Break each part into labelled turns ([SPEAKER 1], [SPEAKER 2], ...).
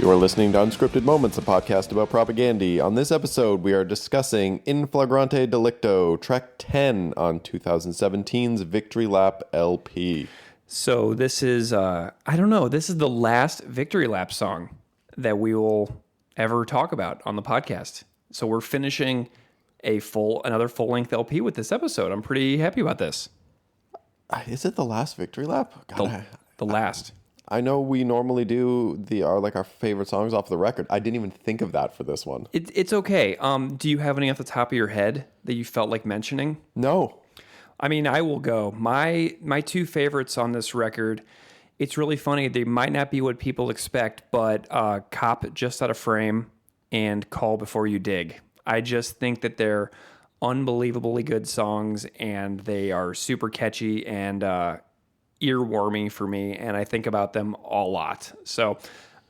[SPEAKER 1] You're listening to Unscripted Moments, a podcast about Propagandhi. On this episode, we are discussing In Flagrante Delicto, track 10 on 2017's Victory Lap LP.
[SPEAKER 2] So this is, this is the last Victory Lap song that we will ever talk about on the podcast. So we're finishing another full-length LP with this episode. I'm pretty happy about this.
[SPEAKER 1] Is it the last Victory Lap? God,
[SPEAKER 2] The last.
[SPEAKER 1] I know we normally do our favorite songs off the record. I didn't even think of that for this one.
[SPEAKER 2] It's okay. Do you have any off the top of your head that you felt like mentioning?
[SPEAKER 1] No.
[SPEAKER 2] I mean, I will go. My two favorites on this record, it's really funny. They might not be what people expect, but Cop Just Out of Frame and Call Before You Dig. I just think that they're unbelievably good songs, and they are super catchy and earwormy for me, and I think about them a lot. So,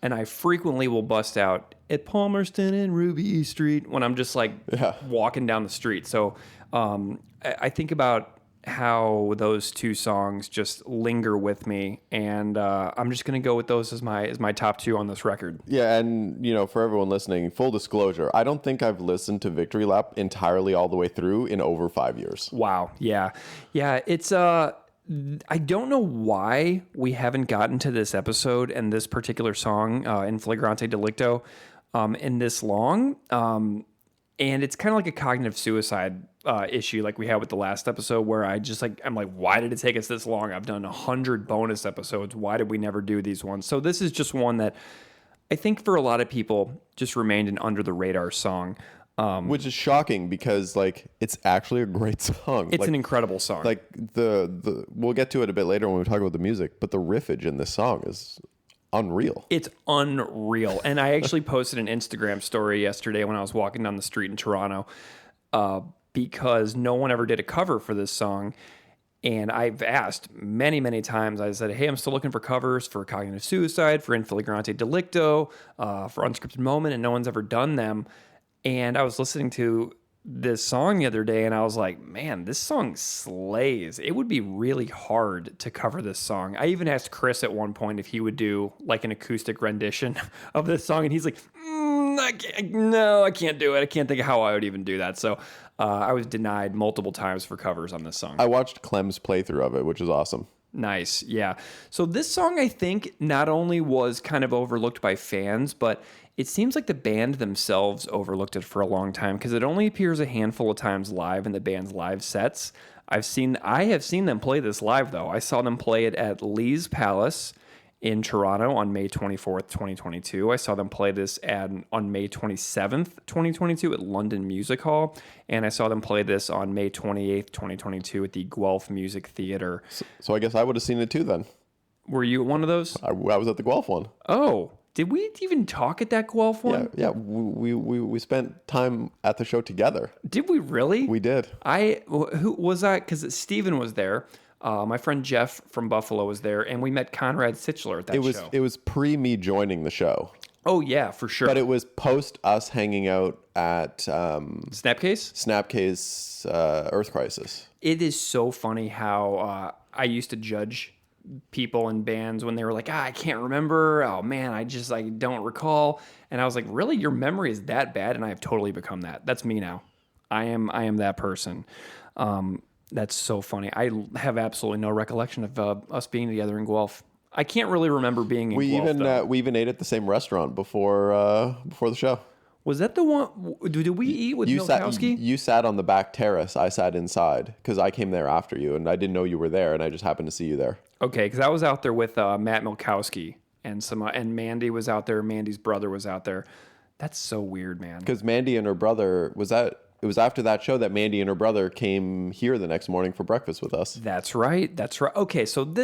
[SPEAKER 2] and I frequently will bust out at Palmerston and Ruby Street when I'm just walking down the street. So I think about how those two songs just linger with me, and I'm just going to go with those as my top two on this record.
[SPEAKER 1] Yeah, and for everyone listening, full disclosure, I don't think I've listened to Victory Lap entirely all the way through in over 5 years.
[SPEAKER 2] Wow. Yeah. It's I don't know why we haven't gotten to this episode and this particular song, In Flagrante Delicto, in this long. And it's kind of like a cognitive suicide issue like we had with the last episode, where I'm like, why did it take us this long? I've done 100 bonus episodes. Why did we never do these ones? So this is just one that I think for a lot of people just remained an under the radar song.
[SPEAKER 1] Which is shocking because it's actually a great song.
[SPEAKER 2] It's an incredible song.
[SPEAKER 1] We'll get to it a bit later when we talk about the music, but the riffage in this song is unreal.
[SPEAKER 2] It's unreal. And I actually posted an Instagram story yesterday when I was walking down the street in Toronto, because no one ever did a cover for this song. And I've asked many, many times. I said, hey, I'm still looking for covers for Cognitive Suicide, for In Flagrante Delicto, for Unscripted Moment, and no one's ever done them. And I was listening to this song the other day, and I was like, man, this song slays. It would be really hard to cover this song. I even asked Chris at one point if he would do an acoustic rendition of this song, and he's like, I can't do it. I can't think of how I would even do that. So I was denied multiple times for covers on this song.
[SPEAKER 1] I watched Clem's playthrough of it, which is awesome.
[SPEAKER 2] Nice, yeah. So this song, I think, not only was kind of overlooked by fans, but it seems like the band themselves overlooked it for a long time, because it only appears a handful of times live in the band's live sets. I have seen them play this live, though. I saw them play it at Lee's Palace in Toronto on May 24th, 2022. I saw them play this on May 27th, 2022 at London Music Hall. And I saw them play this on May 28th, 2022 at the Guelph Music Theatre.
[SPEAKER 1] So I guess I would have seen it too then.
[SPEAKER 2] Were you at one of those?
[SPEAKER 1] I was at the Guelph one.
[SPEAKER 2] Oh, did we even talk at that Guelph one?
[SPEAKER 1] Yeah. We spent time at the show together.
[SPEAKER 2] Did we really?
[SPEAKER 1] We did.
[SPEAKER 2] Who was I? Because Steven was there. My friend Jeff from Buffalo was there, and we met Conrad Sichler at that show.
[SPEAKER 1] It was pre me joining the show.
[SPEAKER 2] Oh, yeah, for sure.
[SPEAKER 1] But it was post us hanging out at
[SPEAKER 2] Snapcase
[SPEAKER 1] Earth Crisis.
[SPEAKER 2] It is so funny how I used to judge people in bands when they were like, I can't remember. Oh, man, I don't recall. And I was like, really? Your memory is that bad? And I have totally become that. That's me now. I am that person. That's so funny. I have absolutely no recollection of us being together in Guelph. I can't really remember being in Guelph.
[SPEAKER 1] We even ate at the same restaurant before the show.
[SPEAKER 2] Was that the one? Did we eat with Milkowski?
[SPEAKER 1] You sat on the back terrace. I sat inside because I came there after you, and I didn't know you were there, and I just happened to see you there.
[SPEAKER 2] Okay, because I was out there with Matt Milkowski, and Mandy was out there. Mandy's brother was out there. That's so weird, man.
[SPEAKER 1] Because Mandy and her brother It was after that show that Mandy and her brother came here the next morning for breakfast with us.
[SPEAKER 2] That's right. Okay, so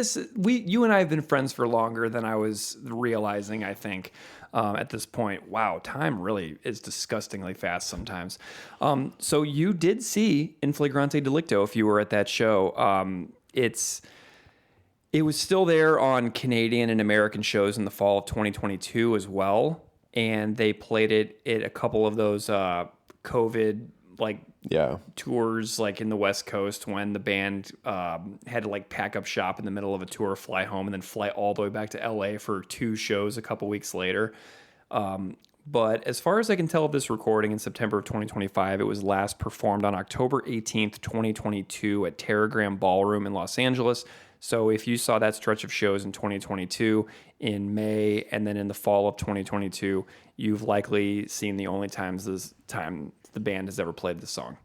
[SPEAKER 2] you and I have been friends for longer than I was realizing, I think, at this point. Wow, time really is disgustingly fast sometimes. So you did see In Flagrante Delicto if you were at that show. It was still there on Canadian and American shows in the fall of 2022 as well, and they played it at a couple of those COVID tours in the West Coast when the band had to pack up shop in the middle of a tour, fly home, and then fly all the way back to LA for 2 shows a couple weeks later. But as far as I can tell of this recording in September of 2025, it was last performed on October 18th, 2022 at Terragram Ballroom in Los Angeles. So if you saw that stretch of shows in 2022, in May, and then in the fall of 2022, you've likely seen the only times the band has ever played this song.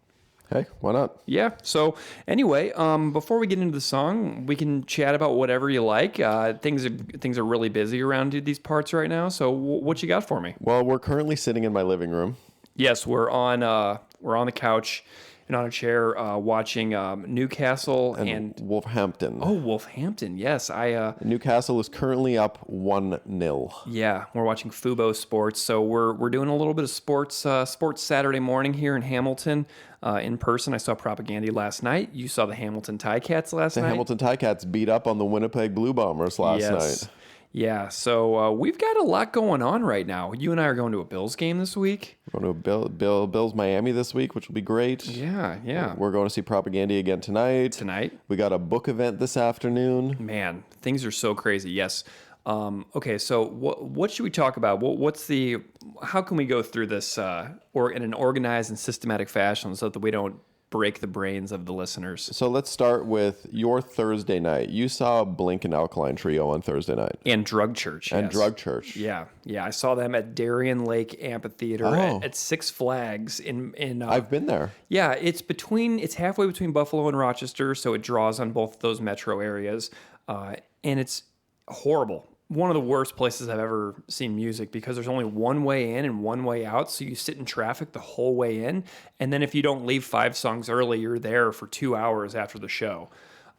[SPEAKER 1] Hey, why not?
[SPEAKER 2] Yeah. So anyway, before we get into the song, we can chat about whatever you like. Things are really busy around these parts right now. So what you got for me?
[SPEAKER 1] Well, we're currently sitting in my living room.
[SPEAKER 2] Yes, we're on the couch and on a chair watching Newcastle and
[SPEAKER 1] Wolverhampton.
[SPEAKER 2] Oh, Wolverhampton. Yes,
[SPEAKER 1] Newcastle is currently up 1-0.
[SPEAKER 2] Yeah, we're watching Fubo Sports. So we're doing a little bit of sports Saturday morning here in Hamilton. In person, I saw Propagandhi last night. You saw the Hamilton Ticats last night.
[SPEAKER 1] The Hamilton Ticats beat up on the Winnipeg Blue Bombers last night.
[SPEAKER 2] Yeah, so we've got a lot going on right now. You and I are going to a Bills game this week.
[SPEAKER 1] We're going to Bills Miami this week, which will be great.
[SPEAKER 2] Yeah.
[SPEAKER 1] We're going to see Propagandhi again tonight. We got a book event this afternoon.
[SPEAKER 2] Man, things are so crazy. Yes. Okay, so what should we talk about? How can we go through this or in an organized and systematic fashion so that we don't break the brains of the listeners?
[SPEAKER 1] So let's start with your Thursday night. You saw Blink and Alkaline Trio on Thursday night.
[SPEAKER 2] And Drug Church.
[SPEAKER 1] And Drug Church.
[SPEAKER 2] Yeah. I saw them at Darien Lake Amphitheater at Six Flags in
[SPEAKER 1] I've been there.
[SPEAKER 2] Yeah, it's halfway between Buffalo and Rochester, so it draws on both of those metro areas. And it's horrible. One of the worst places I've ever seen music because there's only one way in and one way out. So you sit in traffic the whole way in. And then if you don't leave 5 songs early, you're there for 2 hours after the show.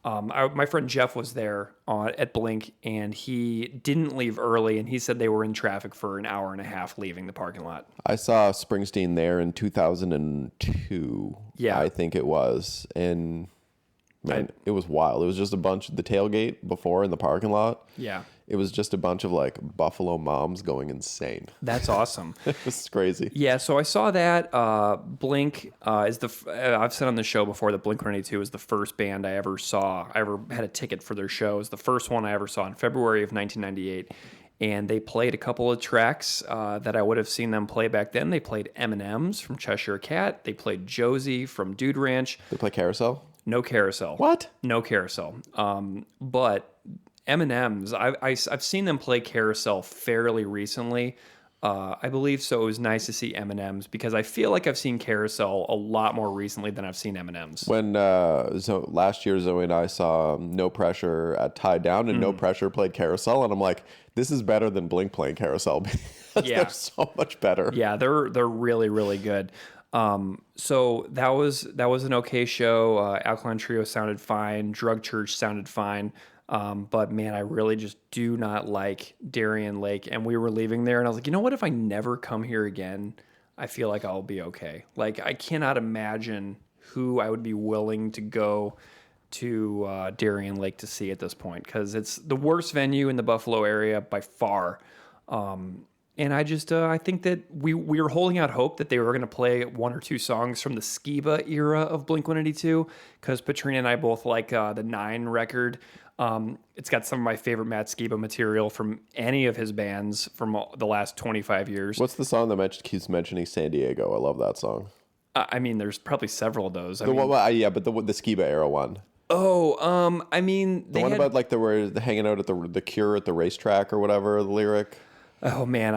[SPEAKER 2] My friend Jeff was there at Blink and he didn't leave early. And he said they were in traffic for an hour and a half leaving the parking lot.
[SPEAKER 1] I saw Springsteen there in 2002.
[SPEAKER 2] Yeah.
[SPEAKER 1] I think it was. And man, it was wild. It was just the tailgate before in the parking lot.
[SPEAKER 2] Yeah.
[SPEAKER 1] It was just a bunch of like Buffalo moms going insane.
[SPEAKER 2] That's awesome.
[SPEAKER 1] It was crazy.
[SPEAKER 2] Yeah, so I saw that. Blink is I've said on the show before that Blink-182 is the first band I ever saw. I ever had a ticket for their show. It was the first one I ever saw in February of 1998. And they played a couple of tracks that I would have seen them play back then. They played M&M's from Cheshire Cat. They played Josie from Dude Ranch.
[SPEAKER 1] They play Carousel?
[SPEAKER 2] No Carousel.
[SPEAKER 1] What?
[SPEAKER 2] No Carousel. But M&M's, I've seen them play Carousel fairly recently, I believe. So it was nice to see M&M's because I feel like I've seen Carousel a lot more recently than I've seen M&M's.
[SPEAKER 1] When so last year Zoe and I saw No Pressure at Tie Down and No Pressure played Carousel, and I'm like, this is better than Blink playing Carousel. They're so much better.
[SPEAKER 2] Yeah, they're really, really good. So that was an okay show. Alkaline Trio sounded fine. Drug Church sounded fine. But man, I really just do not like Darien Lake. And we were leaving there and I was like, you know what? If I never come here again, I feel like I'll be okay. Like I cannot imagine who I would be willing to go to Darien Lake to see at this point. Cause it's the worst venue in the Buffalo area by far. And I just, I think that we were holding out hope that they were going to play 1 or 2 songs from the Skiba era of Blink-182, because Patrina and I both like the 9 record. It's got some of my favorite Matt Skiba material from any of his bands from the last 25 years.
[SPEAKER 1] What's the song that keeps mentioning San Diego? I love that song.
[SPEAKER 2] I mean, there's probably several of those.
[SPEAKER 1] But the Skiba era one.
[SPEAKER 2] Oh, I mean,
[SPEAKER 1] the one about like the hanging out at the Cure at the racetrack or whatever, the lyric.
[SPEAKER 2] Oh man,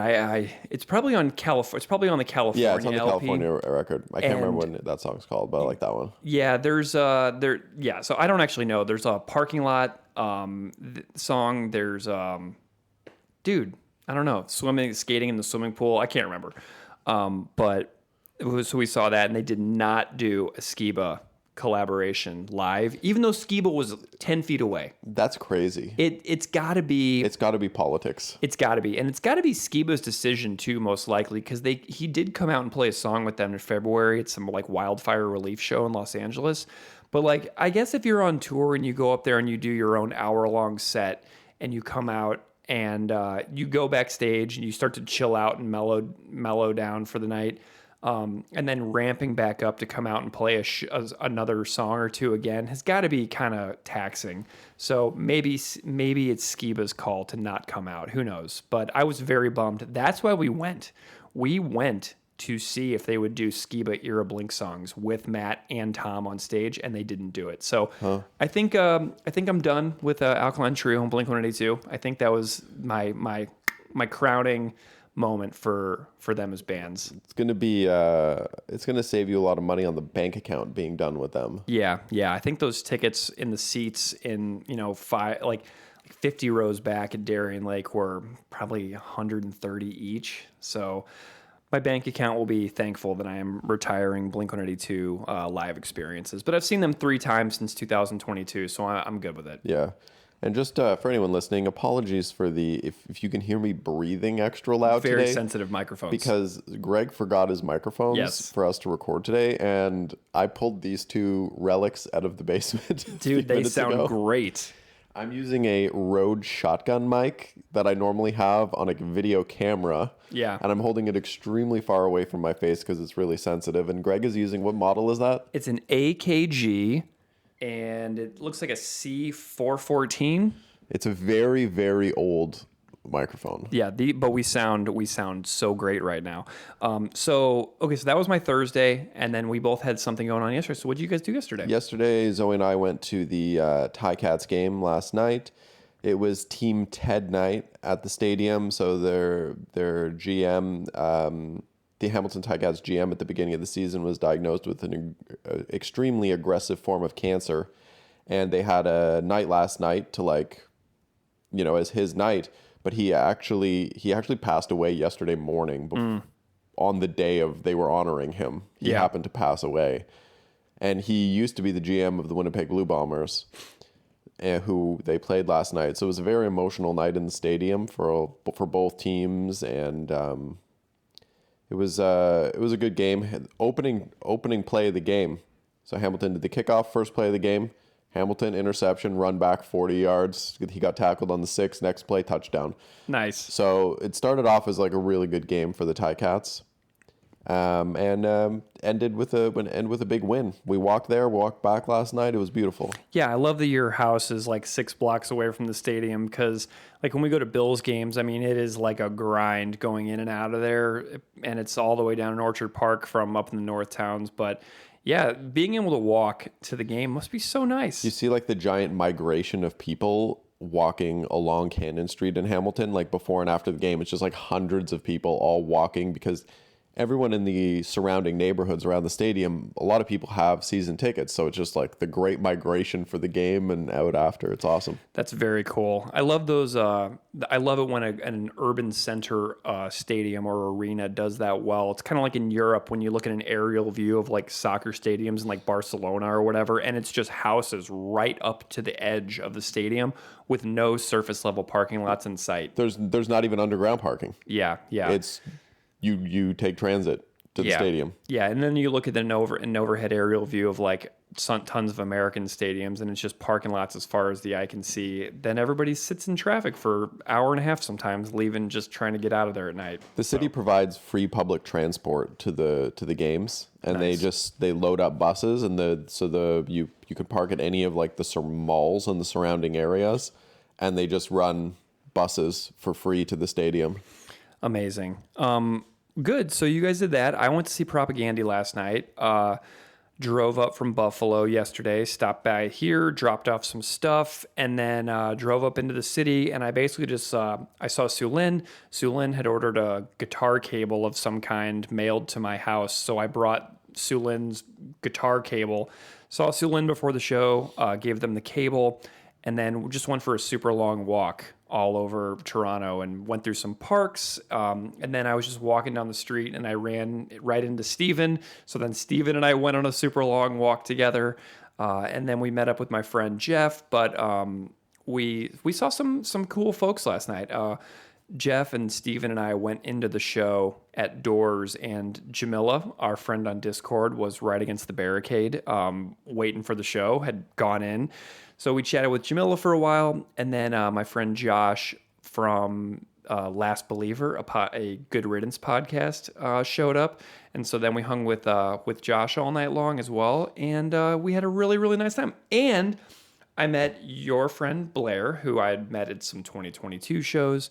[SPEAKER 2] it's probably on California. It's probably on the California.
[SPEAKER 1] Yeah, it's on the
[SPEAKER 2] LP.
[SPEAKER 1] California record. I can't remember what that song's called, but I like that one.
[SPEAKER 2] Yeah, there's Yeah, so I don't actually know. There's a parking lot song. There's dude, I don't know, skating in the swimming pool. I can't remember. But so we saw that, and they did not do a Skiba collaboration live, even though Skiba was 10 feet away.
[SPEAKER 1] That's crazy.
[SPEAKER 2] It's got to be.
[SPEAKER 1] It's got to be politics.
[SPEAKER 2] It's got to be, and it's got to be Skiba's decision too, most likely, because he did come out and play a song with them in February at some like wildfire relief show in Los Angeles. But like, I guess if you're on tour and you go up there and you do your own hour-long set, and you come out and you go backstage and you start to chill out and mellow down for the night. And then ramping back up to come out and play another song or two again has got to be kind of taxing. So maybe it's Skiba's call to not come out. Who knows? But I was very bummed. That's why we went. We went to see if they would do Skiba era Blink songs with Matt and Tom on stage, and they didn't do it. So I think I'm done with Alkaline Trio and Blink-182. I think that was my crowning moment for them as bands.
[SPEAKER 1] It's gonna be it's gonna save you a lot of money on the bank account being done with them.
[SPEAKER 2] Yeah. I think those tickets in the seats in 50 rows back at Darien Lake were probably 130 each. So my bank account will be thankful that I am retiring Blink-182 live experiences. But I've seen them 3 times since 2022, so I'm good with it.
[SPEAKER 1] Yeah. And just for anyone listening, apologies for if you can hear me breathing extra loud
[SPEAKER 2] Very
[SPEAKER 1] today.
[SPEAKER 2] sensitive microphones.
[SPEAKER 1] Because Greg forgot his microphones for us to record today, and I pulled these 2 relics out of the basement.
[SPEAKER 2] Dude, they sound great.
[SPEAKER 1] I'm using a Rode shotgun mic that I normally have on a video camera.
[SPEAKER 2] Yeah.
[SPEAKER 1] And I'm holding it extremely far away from my face because it's really sensitive. And Greg is using, what model is that?
[SPEAKER 2] It's an AKG, and it looks like a C414.
[SPEAKER 1] It's a very, very old microphone.
[SPEAKER 2] Yeah, but we sound so great right now. So that was my Thursday, and then we both had something going on yesterday. So what did you guys do yesterday?
[SPEAKER 1] Yesterday, Zoe and I went to the Ticats game last night. It was Team Ted night at the stadium. So their GM, the Hamilton Ticats GM at the beginning of the season, was diagnosed with an extremely aggressive form of cancer, and they had a night last night to as his night. But he actually passed away yesterday morning on the day of they were honoring him. He happened to pass away. And he used to be the GM of the Winnipeg Blue Bombers, who they played last night. So it was a very emotional night in the stadium for both teams, and it was a good game. Opening play of the game. So Hamilton did the kickoff, first play of the game. Hamilton, interception, run back 40 yards. He got tackled on the 6. Next play, touchdown.
[SPEAKER 2] Nice.
[SPEAKER 1] So it started off as like a really good game for the Ticats, and ended with a big win. We walked back last night. It was beautiful.
[SPEAKER 2] Yeah, I love that your house is like 6 blocks away from the stadium, because like when we go to Bills games, I mean, it is like a grind going in and out of there, and it's all the way down in Orchard Park from up in the North Towns, but yeah, being able to walk to the game must be so nice.
[SPEAKER 1] You see like the giant migration of people walking along Cannon Street in Hamilton, like before and after the game. It's just like hundreds of people all walking, because everyone in the surrounding neighborhoods around the stadium, a lot of people have season tickets. So it's just like the great migration for the game and out after. It's awesome.
[SPEAKER 2] That's very cool. I love those. I love it when an urban center stadium or arena does that well. It's kind of like in Europe when you look at an aerial view of like soccer stadiums in like Barcelona or whatever, and it's just houses right up to the edge of the stadium with no surface level parking lots in sight.
[SPEAKER 1] There's not even underground parking.
[SPEAKER 2] Yeah.
[SPEAKER 1] It's you take transit to the stadium.
[SPEAKER 2] Yeah, and then you look at an overhead aerial view of like tons of American stadiums, and it's just parking lots as far as the eye can see. Then everybody sits in traffic for an hour and a half sometimes, leaving, just trying to get out of there at night.
[SPEAKER 1] The city provides free public transport to the games, and
[SPEAKER 2] Nice.
[SPEAKER 1] they load up buses, and you can park at any of like the malls in the surrounding areas, and they just run buses for free to the stadium.
[SPEAKER 2] Amazing. Good. So you guys did that. I went to see Propagandhi last night. Drove up from Buffalo yesterday, stopped by here, dropped off some stuff, and then drove up into the city. And I basically just I saw Sue Lynn. Sue Lynn had ordered a guitar cable of some kind mailed to my house, so I brought Sue Lynn's guitar cable. Saw Sue Lynn before the show, gave them the cable, and then just went for a super long walk all over Toronto and went through some parks. And then I was just walking down the street and I ran right into Steven. So then Steven and I went on a super long walk together. And then we met up with my friend Jeff. But we saw some cool folks last night. Jeff and Steven and I went into the show at doors, and Jamila, our friend on Discord, was right against the barricade, waiting for the show, had gone in. So we chatted with Jamila for a while, and then my friend Josh from Last Believer, a Good Riddance podcast, showed up. And so then we hung with Josh all night long as well. And we had a really, really nice time. And I met your friend Blair, who I had met at some 2022 shows.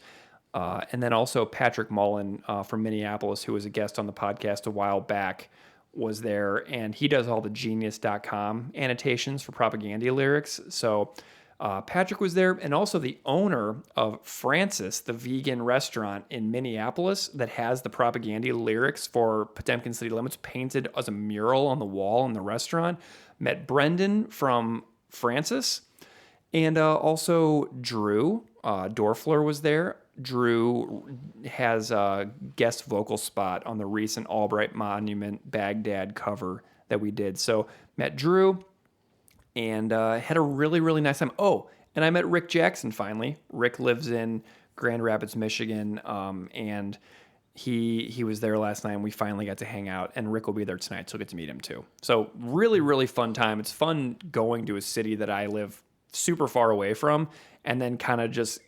[SPEAKER 2] And then also Patrick Mullen from Minneapolis, who was a guest on the podcast a while back, was there. And he does all the genius.com annotations for Propagandhi lyrics. So Patrick was there, and also the owner of Francis, the vegan restaurant in Minneapolis that has the Propagandhi lyrics for Potemkin City Limits painted as a mural on the wall in the restaurant. Met Brendan from Francis, and also Drew Dorfler was there. Drew has a guest vocal spot on the recent Albright Monument Baghdad cover that we did. So met Drew and had a really, really nice time. Oh, and I met Rick Jackson finally. Rick lives in Grand Rapids, Michigan, and he was there last night, and we finally got to hang out. And Rick will be there tonight, so we'll get to meet him too. So really, really fun time. It's fun going to a city that I live super far away from, and then kind of just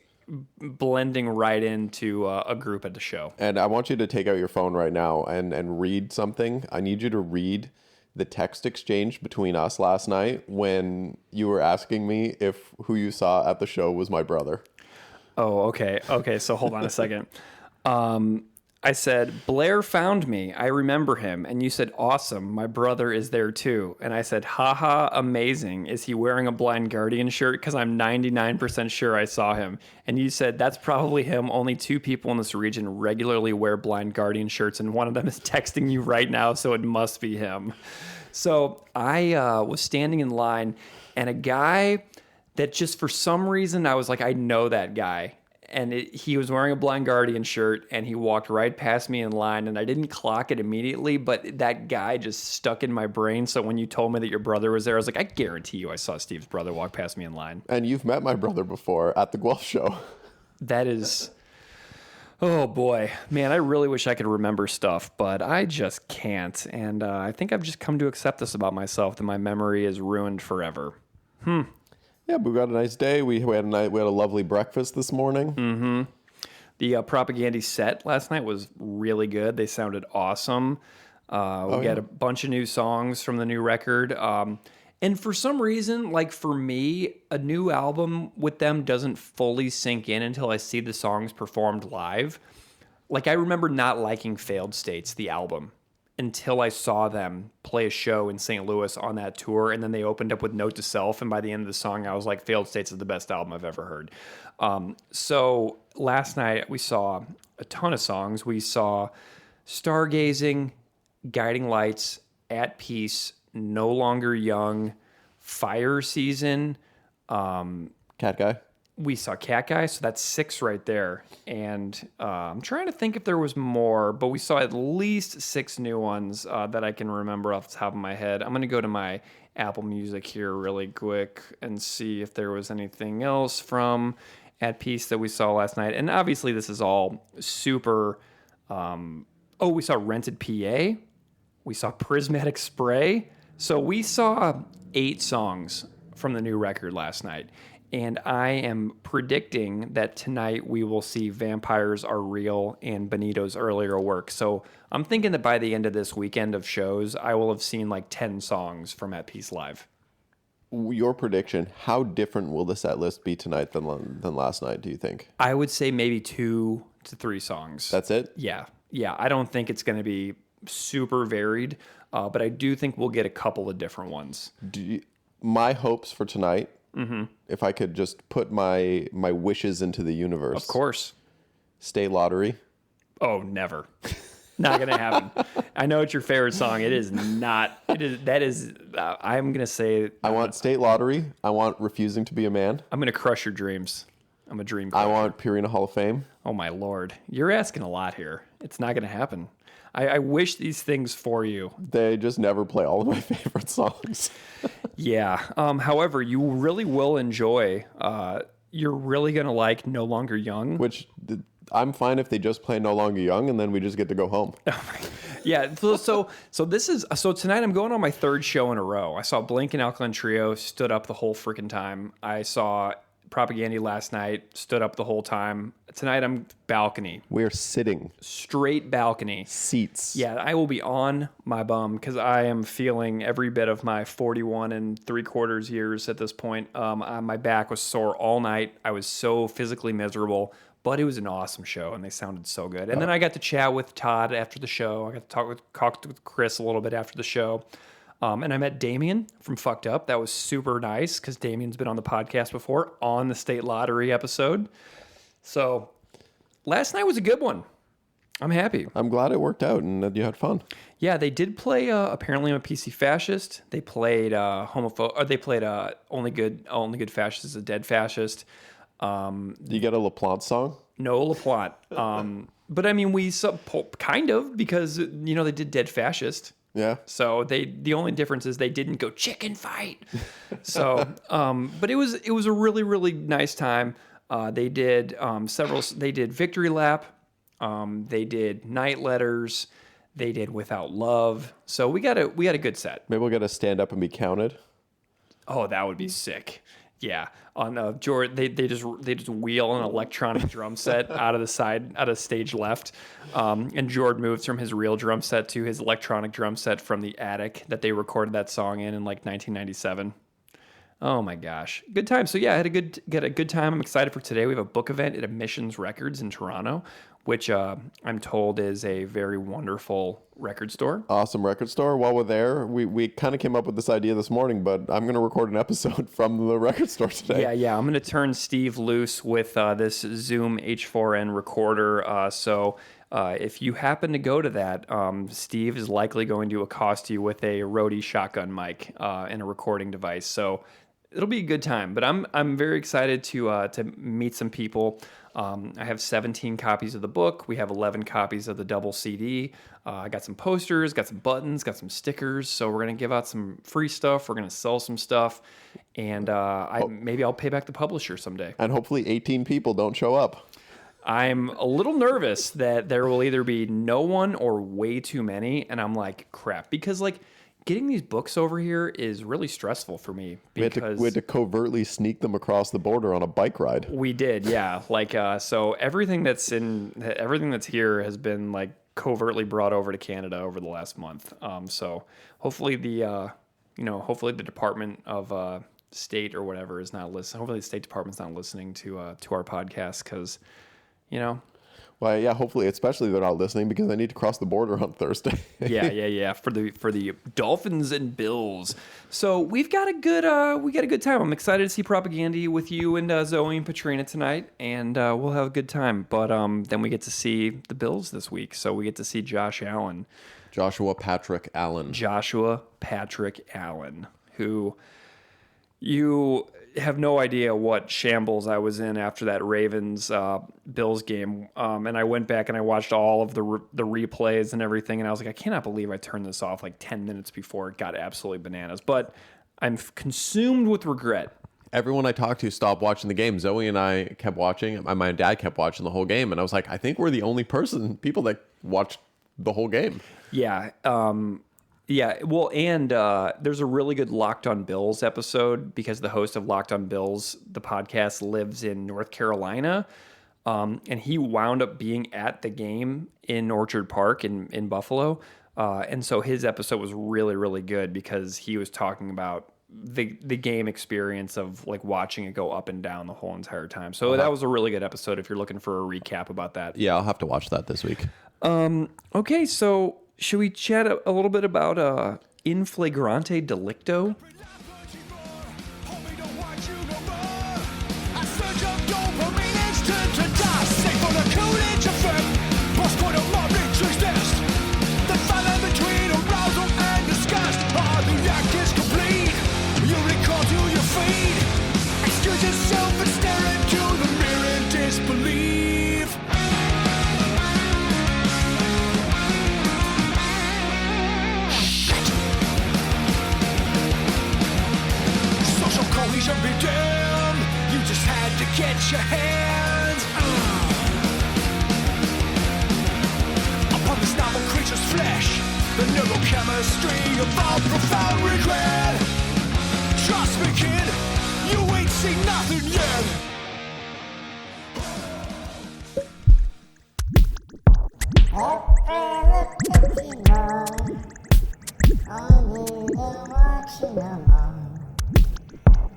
[SPEAKER 2] blending right into a group at the show.
[SPEAKER 1] And I want you to take out your phone right now and read something. I need you to read the text exchange between us last night when you were asking me if who you saw at the show was my brother.
[SPEAKER 2] Oh, okay. Okay, so hold on a second. I said, Blair found me. I remember him. And you said, awesome. My brother is there too. And I said, haha, amazing. Is he wearing a Blind Guardian shirt? Because I'm 99% sure I saw him. And you said, that's probably him. Only 2 people in this region regularly wear Blind Guardian shirts. And one of them is texting you right now. So it must be him. So I was standing in line, and a guy that just for some reason, I was like, I know that guy. And he was wearing a Blind Guardian shirt, and he walked right past me in line, and I didn't clock it immediately, but that guy just stuck in my brain. So when you told me that your brother was there, I was like, I guarantee you I saw Steve's brother walk past me in line.
[SPEAKER 1] And you've met my brother before at the Guelph show.
[SPEAKER 2] That is... Oh boy, man, I really wish I could remember stuff, but I just can't. And I think I've just come to accept this about myself, that my memory is ruined forever.
[SPEAKER 1] Yeah, but we got a nice day. We had a lovely breakfast this morning.
[SPEAKER 2] Mm-hmm. The Propagandhi set last night was really good. They sounded awesome. We got a bunch of new songs from the new record. And for some reason, like for me, a new album with them doesn't fully sink in until I see the songs performed live. Like I remember not liking Failed States, the album, until I saw them play a show in St. Louis on that tour, and then they opened up with Note to Self, and by the end of the song, I was like, Failed States is the best album I've ever heard. So last night, we saw a ton of songs. We saw Stargazing, Guiding Lights, At Peace, No Longer Young, Fire Season.
[SPEAKER 1] Cat Guy.
[SPEAKER 2] We saw Cat Guy, so that's 6 right there. And I'm trying to think if there was more, but we saw at least 6 new ones that I can remember off the top of my head. I'm going to go to my Apple Music here really quick and see if there was anything else from At Peace that we saw last night. And obviously this is all super... we saw Rented PA. We saw Prismatic Spray. So we saw 8 songs from the new record last night. And I am predicting that tonight we will see Vampires Are Real and Benito's earlier work. So I'm thinking that by the end of this weekend of shows, I will have seen like 10 songs from At Peace Live.
[SPEAKER 1] Your prediction, how different will the set list be tonight than last night, do you think?
[SPEAKER 2] I would say maybe 2 to 3 songs.
[SPEAKER 1] That's it?
[SPEAKER 2] Yeah. I don't think it's going to be super varied, but I do think we'll get a couple of different ones.
[SPEAKER 1] My hopes for tonight... Mm-hmm. If I could just put my wishes into the universe.
[SPEAKER 2] Of course.
[SPEAKER 1] State Lottery.
[SPEAKER 2] Oh, never. Not going to happen. I know it's your favorite song. It is not. I'm going to say.
[SPEAKER 1] I want State Lottery. I want Refusing to Be a Man.
[SPEAKER 2] I'm going to crush your dreams. I'm a dream crusher.
[SPEAKER 1] I want Purina Hall of Fame.
[SPEAKER 2] Oh, my Lord. You're asking a lot here. It's not going to happen. I wish these things for you.
[SPEAKER 1] They just never play all of my favorite songs.
[SPEAKER 2] Yeah. However, you really will enjoy. You're really going to like No Longer Young.
[SPEAKER 1] Which I'm fine if they just play No Longer Young and then we just get to go home.
[SPEAKER 2] Yeah. So tonight I'm going on my 3rd show in a row. I saw Blink and Alkaline Trio stood up the whole freaking time. I saw Propagandhi last night, stood up the whole time. Tonight I'm balcony.
[SPEAKER 1] We're sitting.
[SPEAKER 2] Straight balcony.
[SPEAKER 1] Seats.
[SPEAKER 2] Yeah, I will be on my bum because I am feeling every bit of my 41 3/4 years at this point. My back was sore all night. I was so physically miserable, but it was an awesome show and they sounded so good. And then I got to chat with Todd after the show. I got to talk with Chris a little bit after the show. And I met Damien from Fucked Up. That was super nice because Damien's been on the podcast before on the State Lottery episode. So last night was a good one. I'm happy.
[SPEAKER 1] I'm glad it worked out and that you had fun.
[SPEAKER 2] Yeah, they did play. Apparently, I'm a PC fascist. They played homophobe. Or they played only good fascist is a dead fascist.
[SPEAKER 1] You get a LaPlante song?
[SPEAKER 2] No LaPlante. But I mean, kind of because they did dead fascist.
[SPEAKER 1] Yeah.
[SPEAKER 2] So the only difference is they didn't go chicken fight. So, but it was a really, really nice time. They did they did Victory Lap. They did Night Letters. They did Without Love. So we got a good set.
[SPEAKER 1] Maybe we'll get to stand up and be counted.
[SPEAKER 2] Oh, that would be sick. Yeah, on George, they just wheel an electronic drum set out of stage left, and George moves from his real drum set to his electronic drum set from the attic that they recorded that song in like 1997. Oh my gosh, good time. So yeah, I had a good time. I'm excited for today. We have a book event at Emissions Records in Toronto, which I'm told is a very wonderful record store.
[SPEAKER 1] Awesome record store. While we're there, we kind of came up with this idea this morning, but I'm going to record an episode from the record store today.
[SPEAKER 2] Yeah. I'm going to turn Steve loose with this Zoom H4n recorder. So if you happen to go to that, Steve is likely going to accost you with a Rode shotgun mic and a recording device. So it'll be a good time. But I'm very excited to meet some people. I have 17 copies of the book. We have 11 copies of the double CD. I got some posters, got some buttons, got some stickers. So we're going to give out some free stuff. We're going to sell some stuff. And maybe I'll pay back the publisher someday.
[SPEAKER 1] And hopefully 18 people don't show up.
[SPEAKER 2] I'm a little nervous that there will either be no one or way too many. And I'm like, crap. Because getting these books over here is really stressful for me because
[SPEAKER 1] we had to covertly sneak them across the border on a bike ride.
[SPEAKER 2] We did, yeah. So everything that's here has been covertly brought over to Canada over the last month. So hopefully the Department of State or whatever is not listening. Hopefully the State Department's not listening to our podcast because,
[SPEAKER 1] Well, yeah, hopefully, especially they're not listening because I need to cross the border on Thursday.
[SPEAKER 2] Yeah. For the Dolphins and Bills. So we've got a good time. I'm excited to see Propagandhi with you and Zoe and Patrina tonight, and we'll have a good time. But then we get to see the Bills this week, so we get to see Joshua Patrick Allen, who you have no idea what shambles I was in after that Ravens Bills game, and I went back and I watched all of the replays and everything, and I was like, I cannot believe I turned this off 10 minutes before it got absolutely bananas. But I'm consumed with regret.
[SPEAKER 1] Everyone I talked to stopped watching the game. Zoe and I kept watching. My dad kept watching the whole game, and I was like, I think we're the only people that watched the whole game.
[SPEAKER 2] Yeah. Yeah, well, and there's a really good Locked on Bills episode because the host of Locked on Bills, the podcast, lives in North Carolina, and he wound up being at the game in Orchard Park in Buffalo, and so his episode was really, really good because he was talking about the game experience of watching it go up and down the whole entire time. So that was a really good episode if you're looking for a recap about that.
[SPEAKER 1] Yeah, I'll have to watch that this week.
[SPEAKER 2] Okay, so should we chat a little bit about In Flagrante Delicto?
[SPEAKER 3] Be damned, you just had to get your hands upon this novel creature's flesh, the neurochemistry of all profound regret. Trust me, kid, you ain't see nothing yet.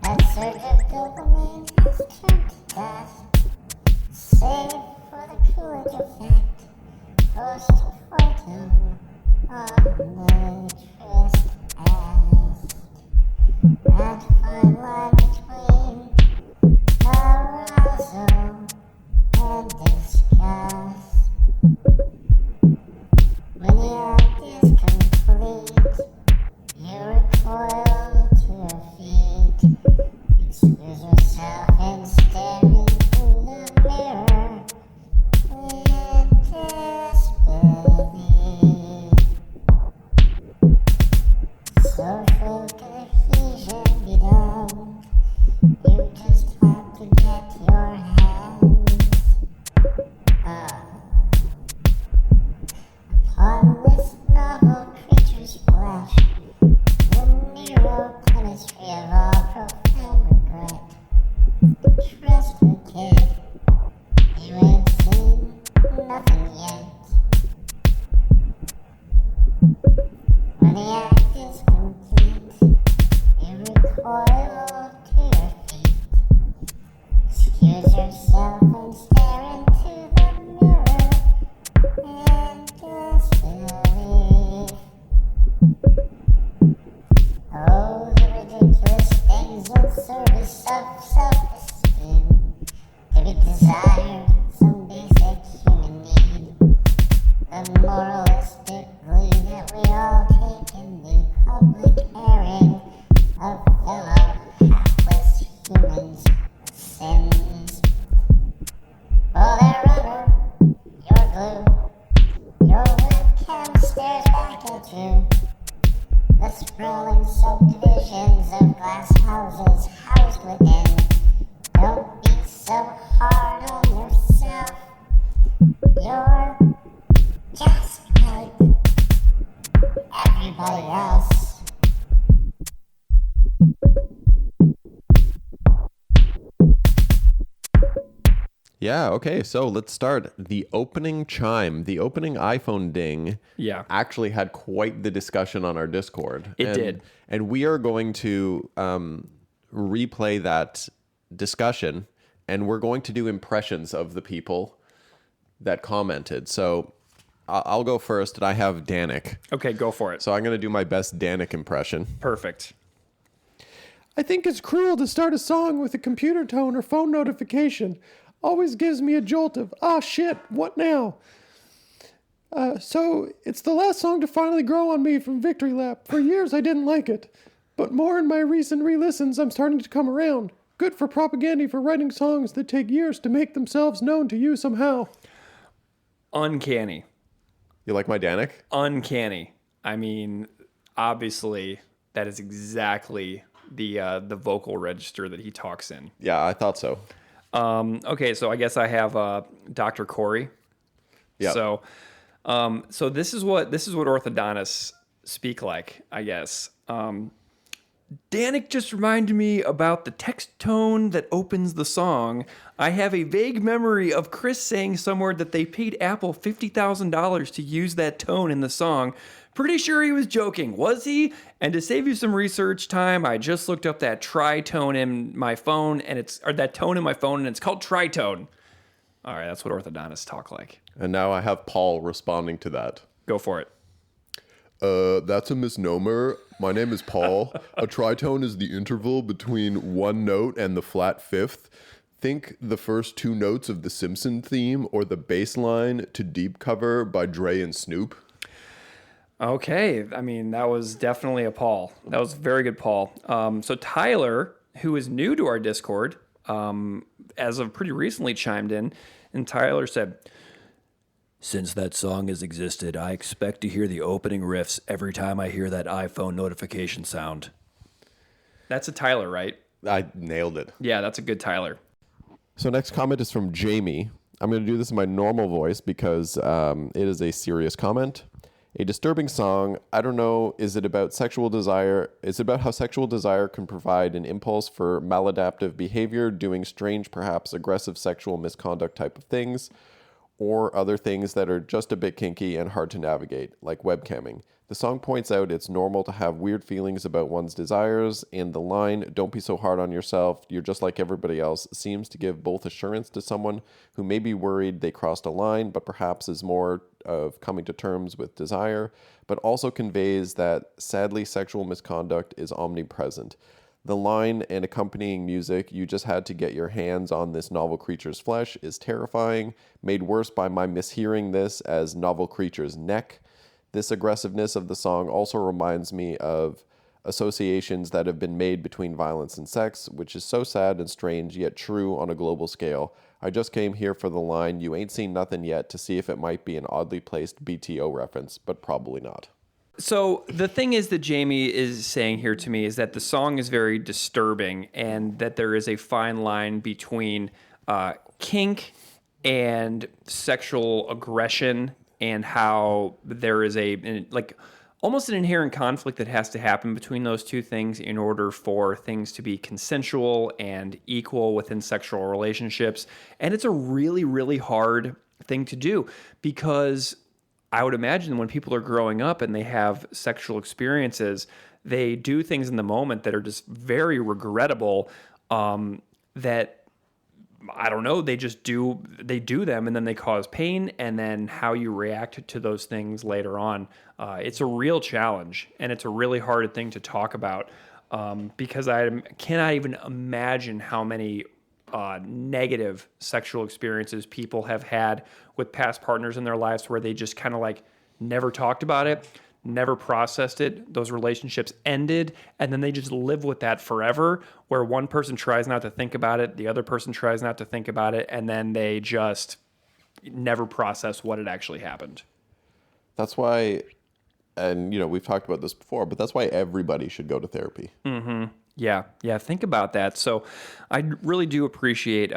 [SPEAKER 4] That surge of dopamine has turned to dust, save for the coolage effect, post-mortem on the tryst that fine line between arousal and disgust. When the act is complete, you recoil to your feet, excuse yourself and stare into the mirror in disbelief. Social cohesion be done. You just have to get your hands upon this novel creature's flesh. The neurochemistry of all profound regret. Trust me, kid, you ain't seen nothing yet. When the act is complete, you recoil to your feet. Excuse yourself and stare into the mirror in disbelief. Oh, the ridiculous things in service of self-esteem, to be desired, some basic human need. The moralistic glee that we all take in the public airing of fellow hapless humans' sins. Oh, their rubber, your glue, your webcam stares back at you. The sprawling subdivisions of glass houses housed within. Don't be so hard on yourself. You're just like everybody else.
[SPEAKER 1] Yeah, okay, so let's start. The opening chime, the opening iPhone ding,
[SPEAKER 2] Yeah.
[SPEAKER 1] actually had quite the discussion on our Discord.
[SPEAKER 2] It did.
[SPEAKER 1] And we are going to replay that discussion, and we're going to do impressions of the people that commented. So I'll go first, and I have Danik.
[SPEAKER 2] Okay, go for it.
[SPEAKER 1] So I'm going to do my best Danik impression.
[SPEAKER 2] Perfect.
[SPEAKER 5] I think it's cruel to start a song with a computer tone or phone notification. Always gives me a jolt of, ah, shit, what now? So it's the last song to finally grow on me from Victory Lap. For years I didn't like it. But more in my recent re-listens, I'm starting to come around. Good for Propagandhi for writing songs that take years to make themselves known to you somehow.
[SPEAKER 2] Uncanny.
[SPEAKER 1] You like my Danik?
[SPEAKER 2] Uncanny. I mean, obviously, that is exactly the vocal register that he talks in.
[SPEAKER 1] Yeah, I thought so.
[SPEAKER 2] Okay, so I guess I have Dr. Corey.
[SPEAKER 1] Yeah.
[SPEAKER 2] So this is what orthodontists speak like, I guess. Danik just reminded me about the text tone that opens the song. I have a vague memory of Chris saying somewhere that they paid Apple $50,000 to use that tone in the song. Pretty sure he was joking, was he? And to save you some research time, I just looked up that tritone in my phone, and it's called tritone. All right, that's what orthodontists talk like.
[SPEAKER 1] And now I have Paul responding to that.
[SPEAKER 2] Go for it.
[SPEAKER 1] That's a misnomer. My name is Paul. A tritone is the interval between one note and the flat fifth. Think the first two notes of the Simpson theme or the bass line to Deep Cover by Dre and Snoop.
[SPEAKER 2] Okay, I mean, that was definitely a Paul. That was very good, Paul. So Tyler, who is new to our Discord, as of pretty recently chimed in, and Tyler said, "Since that song has existed, I expect to hear the opening riffs every time I hear that iPhone notification sound." That's a Tyler, right?
[SPEAKER 1] I nailed it.
[SPEAKER 2] Yeah, that's a good Tyler.
[SPEAKER 1] So next comment is from Jamie. I'm going to do this in my normal voice because it is a serious comment. A disturbing song. I don't know. Is it about sexual desire? Is it about how sexual desire can provide an impulse for maladaptive behavior, doing strange, perhaps aggressive sexual misconduct type of things, or other things that are just a bit kinky and hard to navigate, like webcamming? The song points out it's normal to have weird feelings about one's desires, and the line, "Don't be so hard on yourself, you're just like everybody else," seems to give both assurance to someone who may be worried they crossed a line, but perhaps is more of coming to terms with desire, but also conveys that sadly sexual misconduct is omnipresent. The line and accompanying music, "You just had to get your hands on this novel creature's flesh," is terrifying, made worse by my mishearing this as novel creature's neck. This aggressiveness of the song also reminds me of associations that have been made between violence and sex, which is so sad and strange, yet true on a global scale. I just came here for the line, "You ain't seen nothing yet," to see if it might be an oddly placed BTO reference, but probably not.
[SPEAKER 2] So the thing is that Jamie is saying here to me is that the song is very disturbing and that there is a fine line between kink and sexual aggression, and how there is almost an inherent conflict that has to happen between those two things in order for things to be consensual and equal within sexual relationships. And it's a really, really hard thing to do, because I would imagine when people are growing up and they have sexual experiences, they do things in the moment that are just very regrettable, that I don't know, they do them, and then they cause pain, and then how you react to those things later on. It's a real challenge, and it's a really hard thing to talk about, because I cannot even imagine how many negative sexual experiences people have had with past partners in their lives where they just kind of like never talked about it, never processed it. Those relationships ended, and then they just live with that forever, where one person tries not to think about it, the other person tries not to think about it, and then they just never process what had actually happened.
[SPEAKER 1] That's why, and we've talked about this before, but that's why everybody should go to therapy.
[SPEAKER 2] Mm-hmm. Yeah, think about that. So I really do appreciate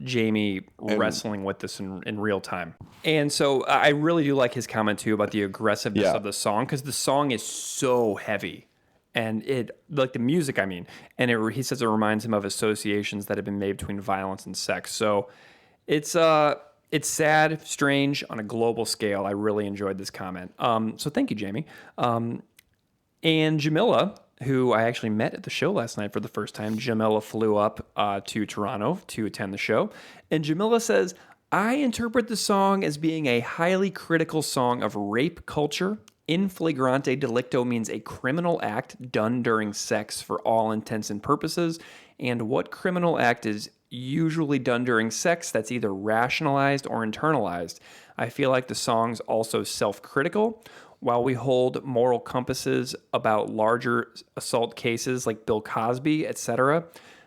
[SPEAKER 2] Jamie wrestling with this in real time. And so I really do like his comment, too, about the aggressiveness of the song, because the song is so heavy. And the music, I mean. And he says it reminds him of associations that have been made between violence and sex. So it's sad, strange, on a global scale. I really enjoyed this comment. So thank you, Jamie. And Jamila, who I actually met at the show last night for the first time. Jamila flew up to Toronto to attend the show. And Jamila says, "I interpret the song as being a highly critical song of rape culture. In flagrante delicto means a criminal act done during sex for all intents and purposes. And what criminal act is usually done during sex that's either rationalized or internalized? I feel like the song's also self-critical. While we hold moral compasses about larger assault cases like Bill Cosby, etc.,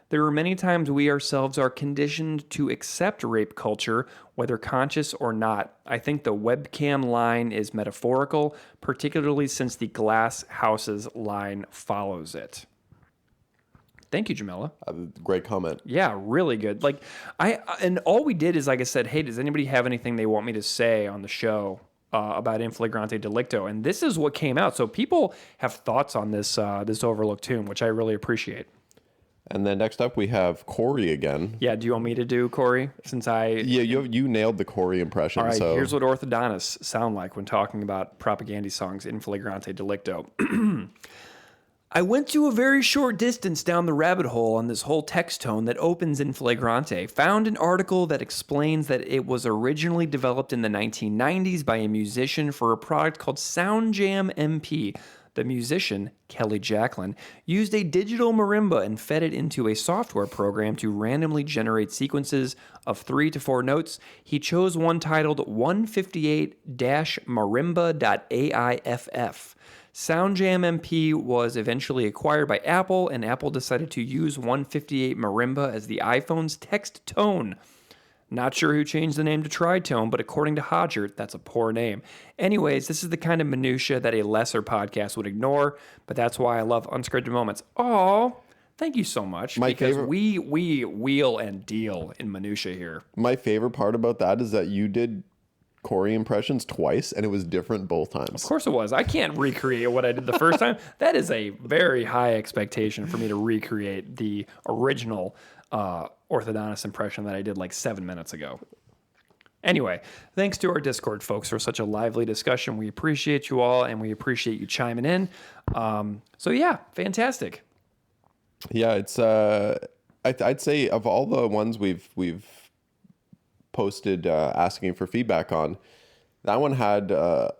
[SPEAKER 2] there are many times we ourselves are conditioned to accept rape culture, whether conscious or not. I think the webcam line is metaphorical, particularly since the glass houses line follows it." Thank you, Jamila.
[SPEAKER 1] Great comment.
[SPEAKER 2] Yeah, really good. And all we did is, like I said, hey, does anybody have anything they want me to say on the show about In Flagrante Delicto? And this is what came out. So people have thoughts on this overlooked tune, which I really appreciate.
[SPEAKER 1] And then next up we have Corey again.
[SPEAKER 2] Yeah, do you want me to do Corey?
[SPEAKER 1] You nailed the Corey impression.
[SPEAKER 2] All right,
[SPEAKER 1] so
[SPEAKER 2] here's what orthodontists sound like when talking about Propagandhi songs In Flagrante Delicto. "I went to a very short distance down the rabbit hole on this whole text tone that opens in flagrante. Found an article that explains that it was originally developed in the 1990s by a musician for a product called Sound Jam MP. The musician, Kelly Jacklin, used a digital marimba and fed it into a software program to randomly generate sequences of 3 to 4 notes. He chose one titled 158-marimba.aiff. SoundJam MP was eventually acquired by Apple, and Apple decided to use 158 Marimba as the iPhone's text tone. Not sure who changed the name to Tritone, but according to Hodgert, that's a poor name. Anyways, this is the kind of minutia that a lesser podcast would ignore, but that's why I love Unscripted Moments. Oh, thank you so much. We wheel and deal in minutia here.
[SPEAKER 1] My favorite part about that is that you did Corey impressions twice, and it was different both times.
[SPEAKER 2] Of course it was. I can't recreate what I did the first time. That is a very high expectation for me to recreate the original orthodontist impression that I did like 7 minutes ago. Anyway, thanks to our Discord folks for such a lively discussion. We appreciate you all, and we appreciate you chiming in. So yeah, fantastic.
[SPEAKER 1] Yeah, it's I'd say of all the ones we've posted asking for feedback on, that one had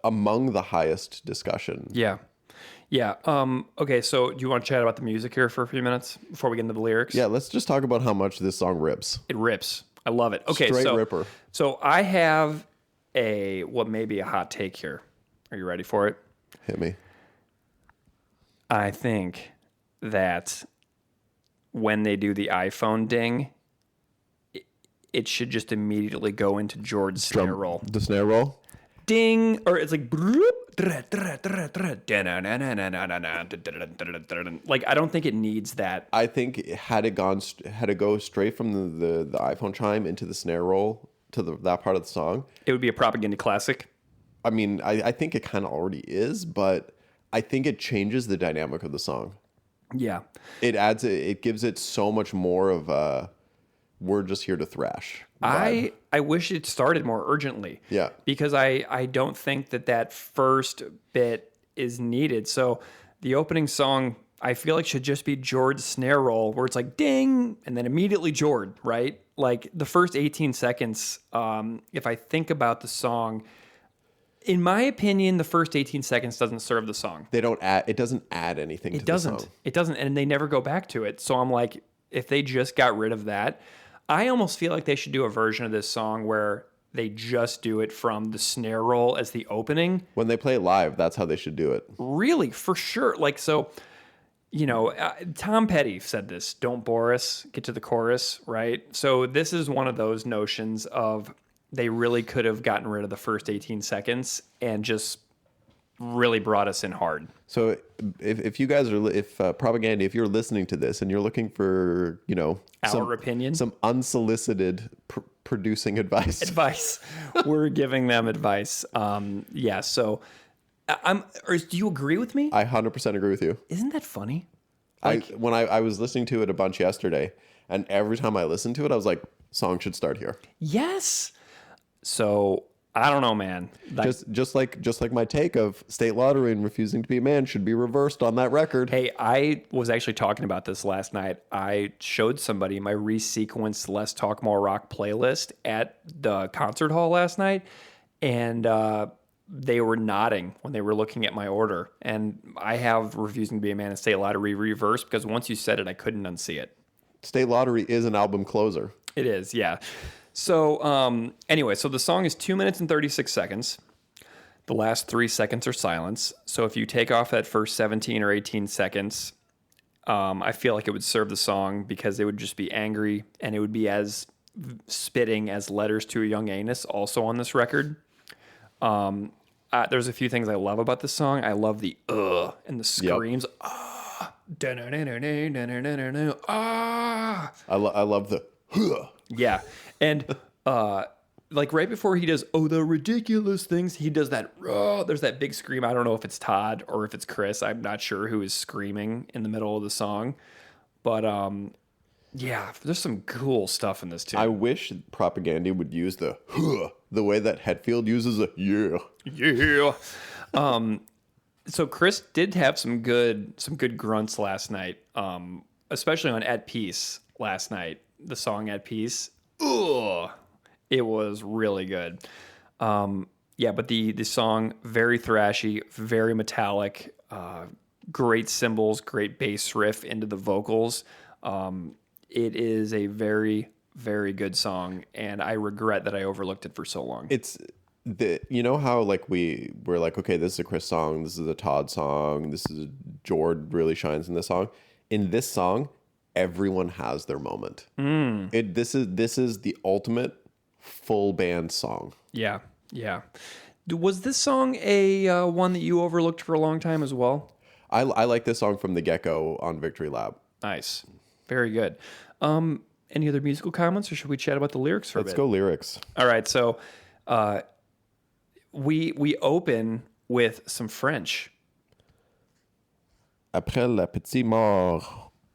[SPEAKER 1] among the highest discussion.
[SPEAKER 2] Yeah. Okay, so do you want to chat about the music here for a few minutes before we get into the lyrics?
[SPEAKER 1] Yeah, let's just talk about how much this song rips.
[SPEAKER 2] It rips. I love it. Okay,
[SPEAKER 1] Straight ripper.
[SPEAKER 2] So I have what may be a hot take here. Are you ready for it?
[SPEAKER 1] Hit me.
[SPEAKER 2] I think that when they do the iPhone ding, it should just immediately go into George's snare roll.
[SPEAKER 1] The snare roll?
[SPEAKER 2] Ding, or it's like like I don't think it needs that.
[SPEAKER 1] I think had it go straight from the iPhone chime into the snare roll to that part of the song,
[SPEAKER 2] It would be a Propagandhi classic.
[SPEAKER 1] I mean, I think it kind of already is, but I think it changes the dynamic of the song.
[SPEAKER 2] Yeah.
[SPEAKER 1] It gives it so much more of a we're just here to thrash vibe.
[SPEAKER 2] I wish it started more urgently.
[SPEAKER 1] Yeah.
[SPEAKER 2] Because I don't think that first bit is needed. So the opening song, I feel like should just be George's snare roll where it's like ding and then immediately George, right? Like the first 18 seconds, if I think about the song, in my opinion, the first 18 seconds doesn't serve the song.
[SPEAKER 1] It doesn't add anything to the song.
[SPEAKER 2] It doesn't. And they never go back to it. So I'm like, if they just got rid of that, I almost feel like they should do a version of this song where they just do it from the snare roll as the opening.
[SPEAKER 1] When they play it live, that's how they should do it.
[SPEAKER 2] Really, for sure. Like, so, Tom Petty said this, don't bore us, get to the chorus, right? So this is one of those notions of they really could have gotten rid of the first 18 seconds and just really brought us in hard.
[SPEAKER 1] So if you guys are, Propagandhi, if you're listening to this and you're looking for,
[SPEAKER 2] Our opinion?
[SPEAKER 1] some unsolicited producing advice.
[SPEAKER 2] We're giving them advice. Yeah. So do you agree with me?
[SPEAKER 1] I 100% agree with you.
[SPEAKER 2] Isn't that funny?
[SPEAKER 1] When I was listening to it a bunch yesterday, and every time I listened to it, I was like, song should start here.
[SPEAKER 2] Yes. So I don't know, man.
[SPEAKER 1] Just like my take of state lottery and refusing to be a man should be reversed on that record.
[SPEAKER 2] Hey, I was actually talking about this last night. I showed somebody my resequenced Less Talk More Rock playlist at the concert hall last night, and they were nodding when they were looking at my order. And I have refusing to be a man and state lottery reversed because once you said it, I couldn't unsee it.
[SPEAKER 1] State Lottery is an album closer.
[SPEAKER 2] It is, yeah. So anyway, so the song is 2 minutes and 36 seconds. The last 3 seconds are silence. So if you take off that first 17 or 18 seconds, I feel like it would serve the song because it would just be angry and it would be as spitting as Letters to a Young Anus, also on this record. There's a few things I love about this song. I love the and the screams.
[SPEAKER 1] Yep.
[SPEAKER 2] Ah.
[SPEAKER 1] I love the
[SPEAKER 2] Yeah. And like right before he does, the ridiculous things, he does that, there's that big scream. I don't know if it's Todd or if it's Chris. I'm not sure who is screaming in the middle of the song. But yeah, there's some cool stuff in this too.
[SPEAKER 1] I wish Propagandhi would use the way that Hetfield uses a yeah.
[SPEAKER 2] Yeah. So Chris did have some good grunts last night, especially on At Peace last night. The song At Peace. It was really good. Yeah, but the song, very thrashy, very metallic, great cymbals, great bass riff into the vocals. It is a very, very good song, and I regret that I overlooked it for so long.
[SPEAKER 1] It's how like we're like, okay, this is a Chris song, this is a Todd song, this is Jord really shines in this song. In this song, everyone has their moment. This is the ultimate full band song.
[SPEAKER 2] Yeah. Was this song a one that you overlooked for a long time as well?
[SPEAKER 1] I like this song from the get-go on Victory Lab.
[SPEAKER 2] Nice. Very good. Any other musical comments, or should we chat about the lyrics for a bit?
[SPEAKER 1] Let's go lyrics.
[SPEAKER 2] All right, so we open with some French.
[SPEAKER 1] Après la petite mort.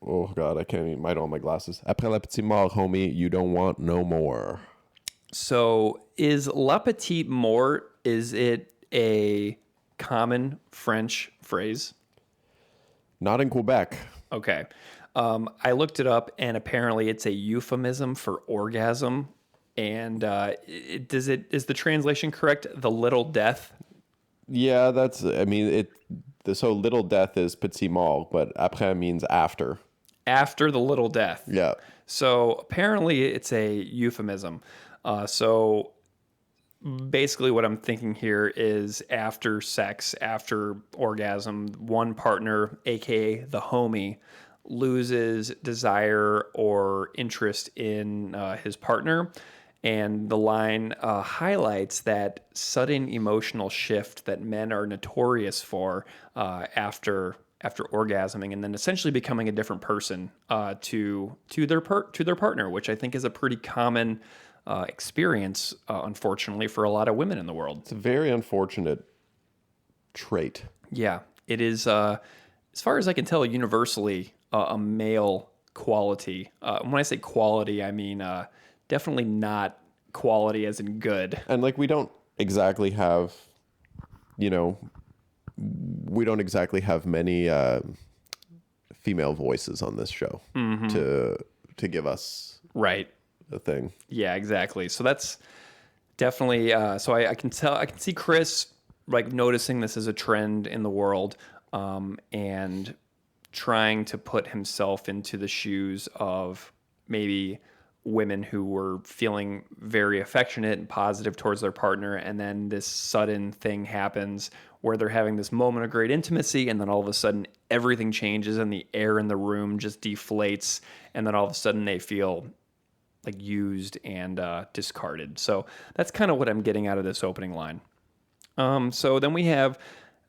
[SPEAKER 1] Oh, God, I can't even. I don't have my glasses. Après la petite mort, homie, you don't want no more.
[SPEAKER 2] So is La Petite Mort, is it a common French phrase?
[SPEAKER 1] Not in Quebec.
[SPEAKER 2] Okay. I looked it up, and apparently it's a euphemism for orgasm. And is the translation correct? The little death?
[SPEAKER 1] Yeah, that's, I mean, so little death is petit mort, but après means after.
[SPEAKER 2] After the little death.
[SPEAKER 1] Yeah.
[SPEAKER 2] So apparently it's a euphemism. So basically what I'm thinking here is after sex, after orgasm, one partner, aka the homie, loses desire or interest in his partner. And the line highlights that sudden emotional shift that men are notorious for after orgasming, and then essentially becoming a different person to their partner, which I think is a pretty common experience, unfortunately, for a lot of women in the world.
[SPEAKER 1] It's a very unfortunate trait.
[SPEAKER 2] Yeah, it is. As far as I can tell, universally a male quality. When I say quality, I mean definitely not quality as in good.
[SPEAKER 1] And like we don't exactly have many female voices on this show to give us
[SPEAKER 2] Right.
[SPEAKER 1] a thing.
[SPEAKER 2] Yeah, exactly. So that's definitely. So I can see Chris like noticing this as a trend in the world, and trying to put himself into the shoes of maybe women who were feeling very affectionate and positive towards their partner, and then this sudden thing happens where they're having this moment of great intimacy, and then all of a sudden everything changes and the air in the room just deflates, and then all of a sudden they feel like used and discarded. So that's kind of what I'm getting out of this opening line. So then we have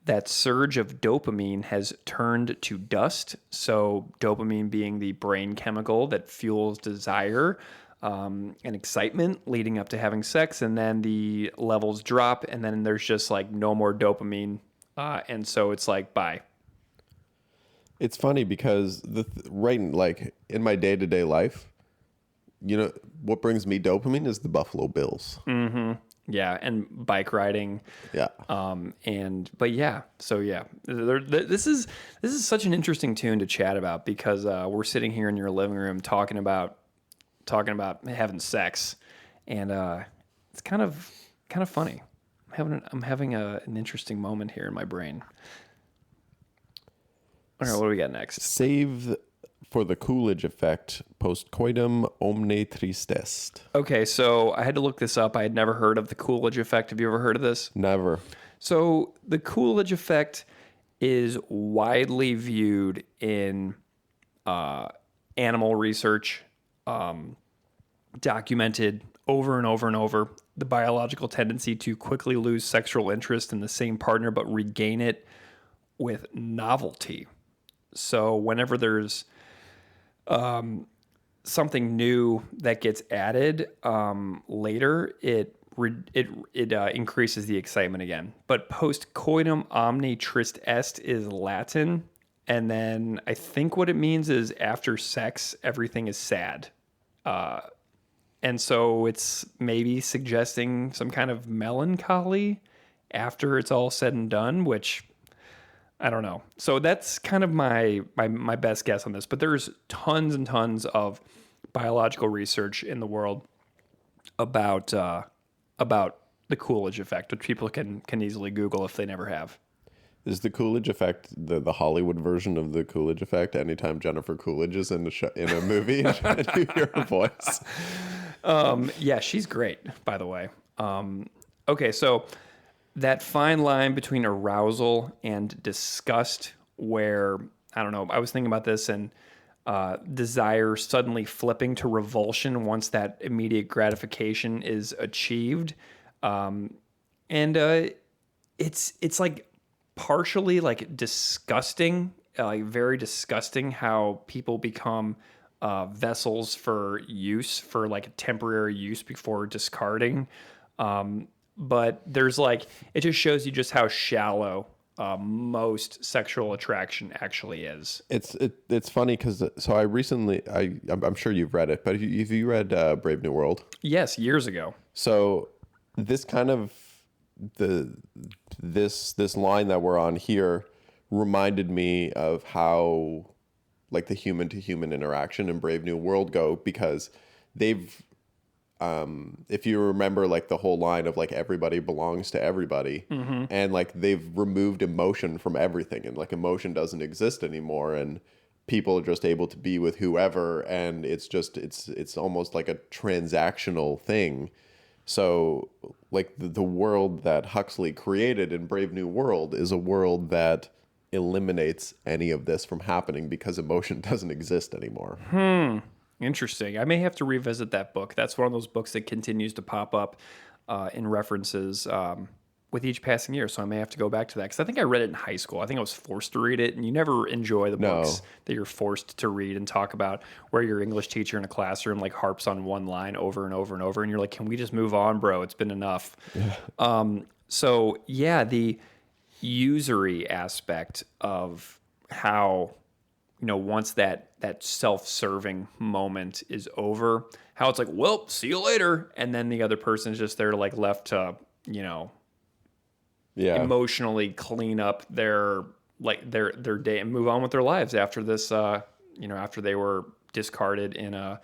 [SPEAKER 2] that surge of dopamine has turned to dust. So dopamine being the brain chemical that fuels desire and excitement leading up to having sex. And then the levels drop, and then there's just like no more dopamine. And so it's like, bye.
[SPEAKER 1] It's funny because like in my day-to-day life, what brings me dopamine is the Buffalo Bills.
[SPEAKER 2] Mm-hmm. Yeah, and bike riding.
[SPEAKER 1] Yeah.
[SPEAKER 2] This is such an interesting tune to chat about because we're sitting here in your living room talking about having sex, and it's kind of funny. I'm having an interesting moment here in my brain. All right, what do we got next?
[SPEAKER 1] Save for the Coolidge effect, postcoitum omne tristest.
[SPEAKER 2] Okay, so I had to look this up. I had never heard of the Coolidge effect. Have you ever heard of this?
[SPEAKER 1] Never.
[SPEAKER 2] So the Coolidge effect is widely viewed in animal research, documented over and over and over, the biological tendency to quickly lose sexual interest in the same partner but regain it with novelty. So whenever there's something new that gets added later, it increases the excitement again. But postcoitum omne trist est is Latin, and then I think what it means is after sex everything is sad, and so it's maybe suggesting some kind of melancholy after it's all said and done, which I don't know. So that's kind of my best guess on this. But there's tons and tons of biological research in the world about the Coolidge effect, which people can easily Google if they never have.
[SPEAKER 1] Is the Coolidge effect the Hollywood version of the Coolidge effect? Anytime Jennifer Coolidge is in a movie, you hear her voice.
[SPEAKER 2] Yeah, she's great, by the way. Okay, so that fine line between arousal and disgust, where, I don't know, I was thinking about this, and desire suddenly flipping to revulsion once that immediate gratification is achieved. It's like partially like disgusting, like very disgusting how people become vessels for use, for like temporary use before discarding. but there's like, it just shows you just how shallow most sexual attraction actually is.
[SPEAKER 1] It's funny because so I recently I'm sure you've read it, but have you read Brave New World?
[SPEAKER 2] Yes, years ago.
[SPEAKER 1] So this kind of this line that we're on here reminded me of how like the human to human interaction in Brave New World go, because they've if you remember like the whole line of like everybody belongs to everybody, and like they've removed emotion from everything, and like emotion doesn't exist anymore, and people are just able to be with whoever, and it's just it's almost like a transactional thing. So like the world that Huxley created in Brave New World is a world that eliminates any of this from happening because emotion doesn't exist anymore.
[SPEAKER 2] Interesting. I may have to revisit that book. That's one of those books that continues to pop up in references with each passing year. So I may have to go back to that, because I think I read it in high school. I think I was forced to read it, and you never enjoy the books that you're forced to read and talk about, where your English teacher in a classroom like harps on one line over and over and over, and you're like, can we just move on, bro? It's been enough. So yeah, the usury aspect of how, once that self-serving moment is over, how it's like, well, see you later. And then the other person's just there like left to, emotionally clean up their day and move on with their lives after this, after they were discarded in a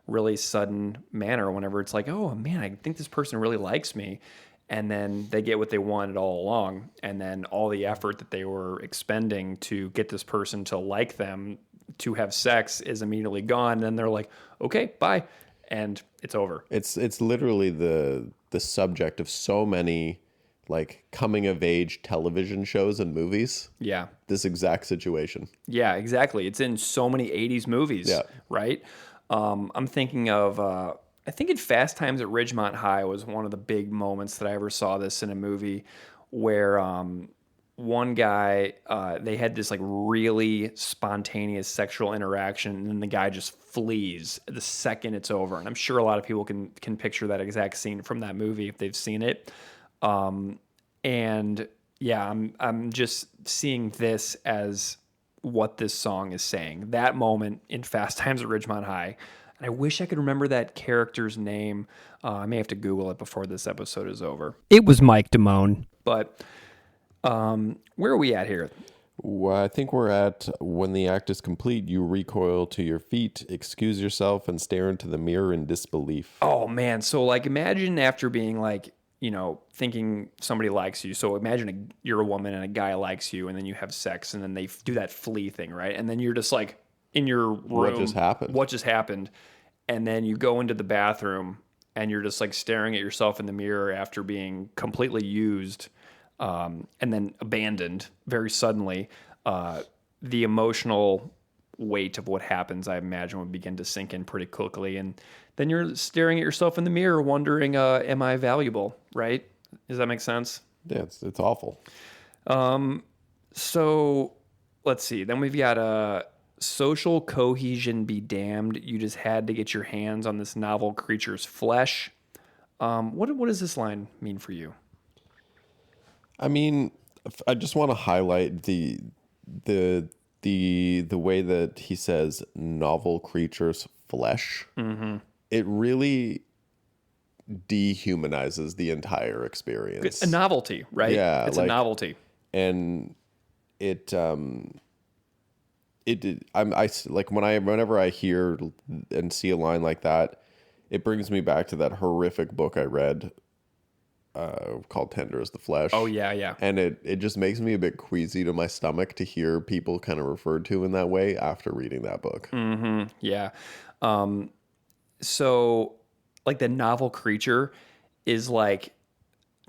[SPEAKER 2] really sudden manner, whenever it's like, oh man, I think this person really likes me. And then they get what they wanted all along. And then all the effort that they were expending to get this person to like them, to have sex, is immediately gone. And then they're like, okay, bye. And it's over.
[SPEAKER 1] It's literally the subject of so many like coming of age television shows and movies.
[SPEAKER 2] Yeah.
[SPEAKER 1] This exact situation.
[SPEAKER 2] Yeah, exactly. It's in so many 80s movies, right? I'm thinking of, I think in Fast Times at Ridgemont High was one of the big moments that I ever saw this in a movie, where one guy, they had this like really spontaneous sexual interaction, and then the guy just flees the second it's over. And I'm sure a lot of people can picture that exact scene from that movie if they've seen it. And yeah, I'm just seeing this as what this song is saying. That moment in Fast Times at Ridgemont High. And I wish I could remember that character's name. I may have to Google it before this episode is over. It was Mike Damone. But where are we at here?
[SPEAKER 1] Well, I think we're at, when the act is complete, you recoil to your feet, excuse yourself, and stare into the mirror in disbelief.
[SPEAKER 2] Oh, man. So, like, imagine after being, like, thinking somebody likes you. So imagine you're a woman and a guy likes you, and then you have sex, and then they do that flee thing, right? And then you're just, like, in your room.
[SPEAKER 1] What just happened?
[SPEAKER 2] And then you go into the bathroom, and you're just, like, staring at yourself in the mirror after being completely used, and then abandoned very suddenly. The emotional weight of what happens, I imagine, would begin to sink in pretty quickly. And then you're staring at yourself in the mirror wondering, am I valuable, right? Does that make sense?
[SPEAKER 1] Yeah, it's awful.
[SPEAKER 2] So let's see. Then we've got social cohesion be damned. You just had to get your hands on this novel creature's flesh. What does this line mean for you?
[SPEAKER 1] I mean, I just want to highlight the way that he says novel creature's flesh. Mm-hmm. It really dehumanizes the entire experience.
[SPEAKER 2] A novelty, right?
[SPEAKER 1] Yeah,
[SPEAKER 2] it's a novelty,
[SPEAKER 1] and I'm whenever I hear and see a line like that, it brings me back to that horrific book I read called Tender as the Flesh.
[SPEAKER 2] Oh yeah.
[SPEAKER 1] And it just makes me a bit queasy to my stomach to hear people kind of referred to in that way after reading that book.
[SPEAKER 2] Mm-hmm. Yeah. So like the novel creature is like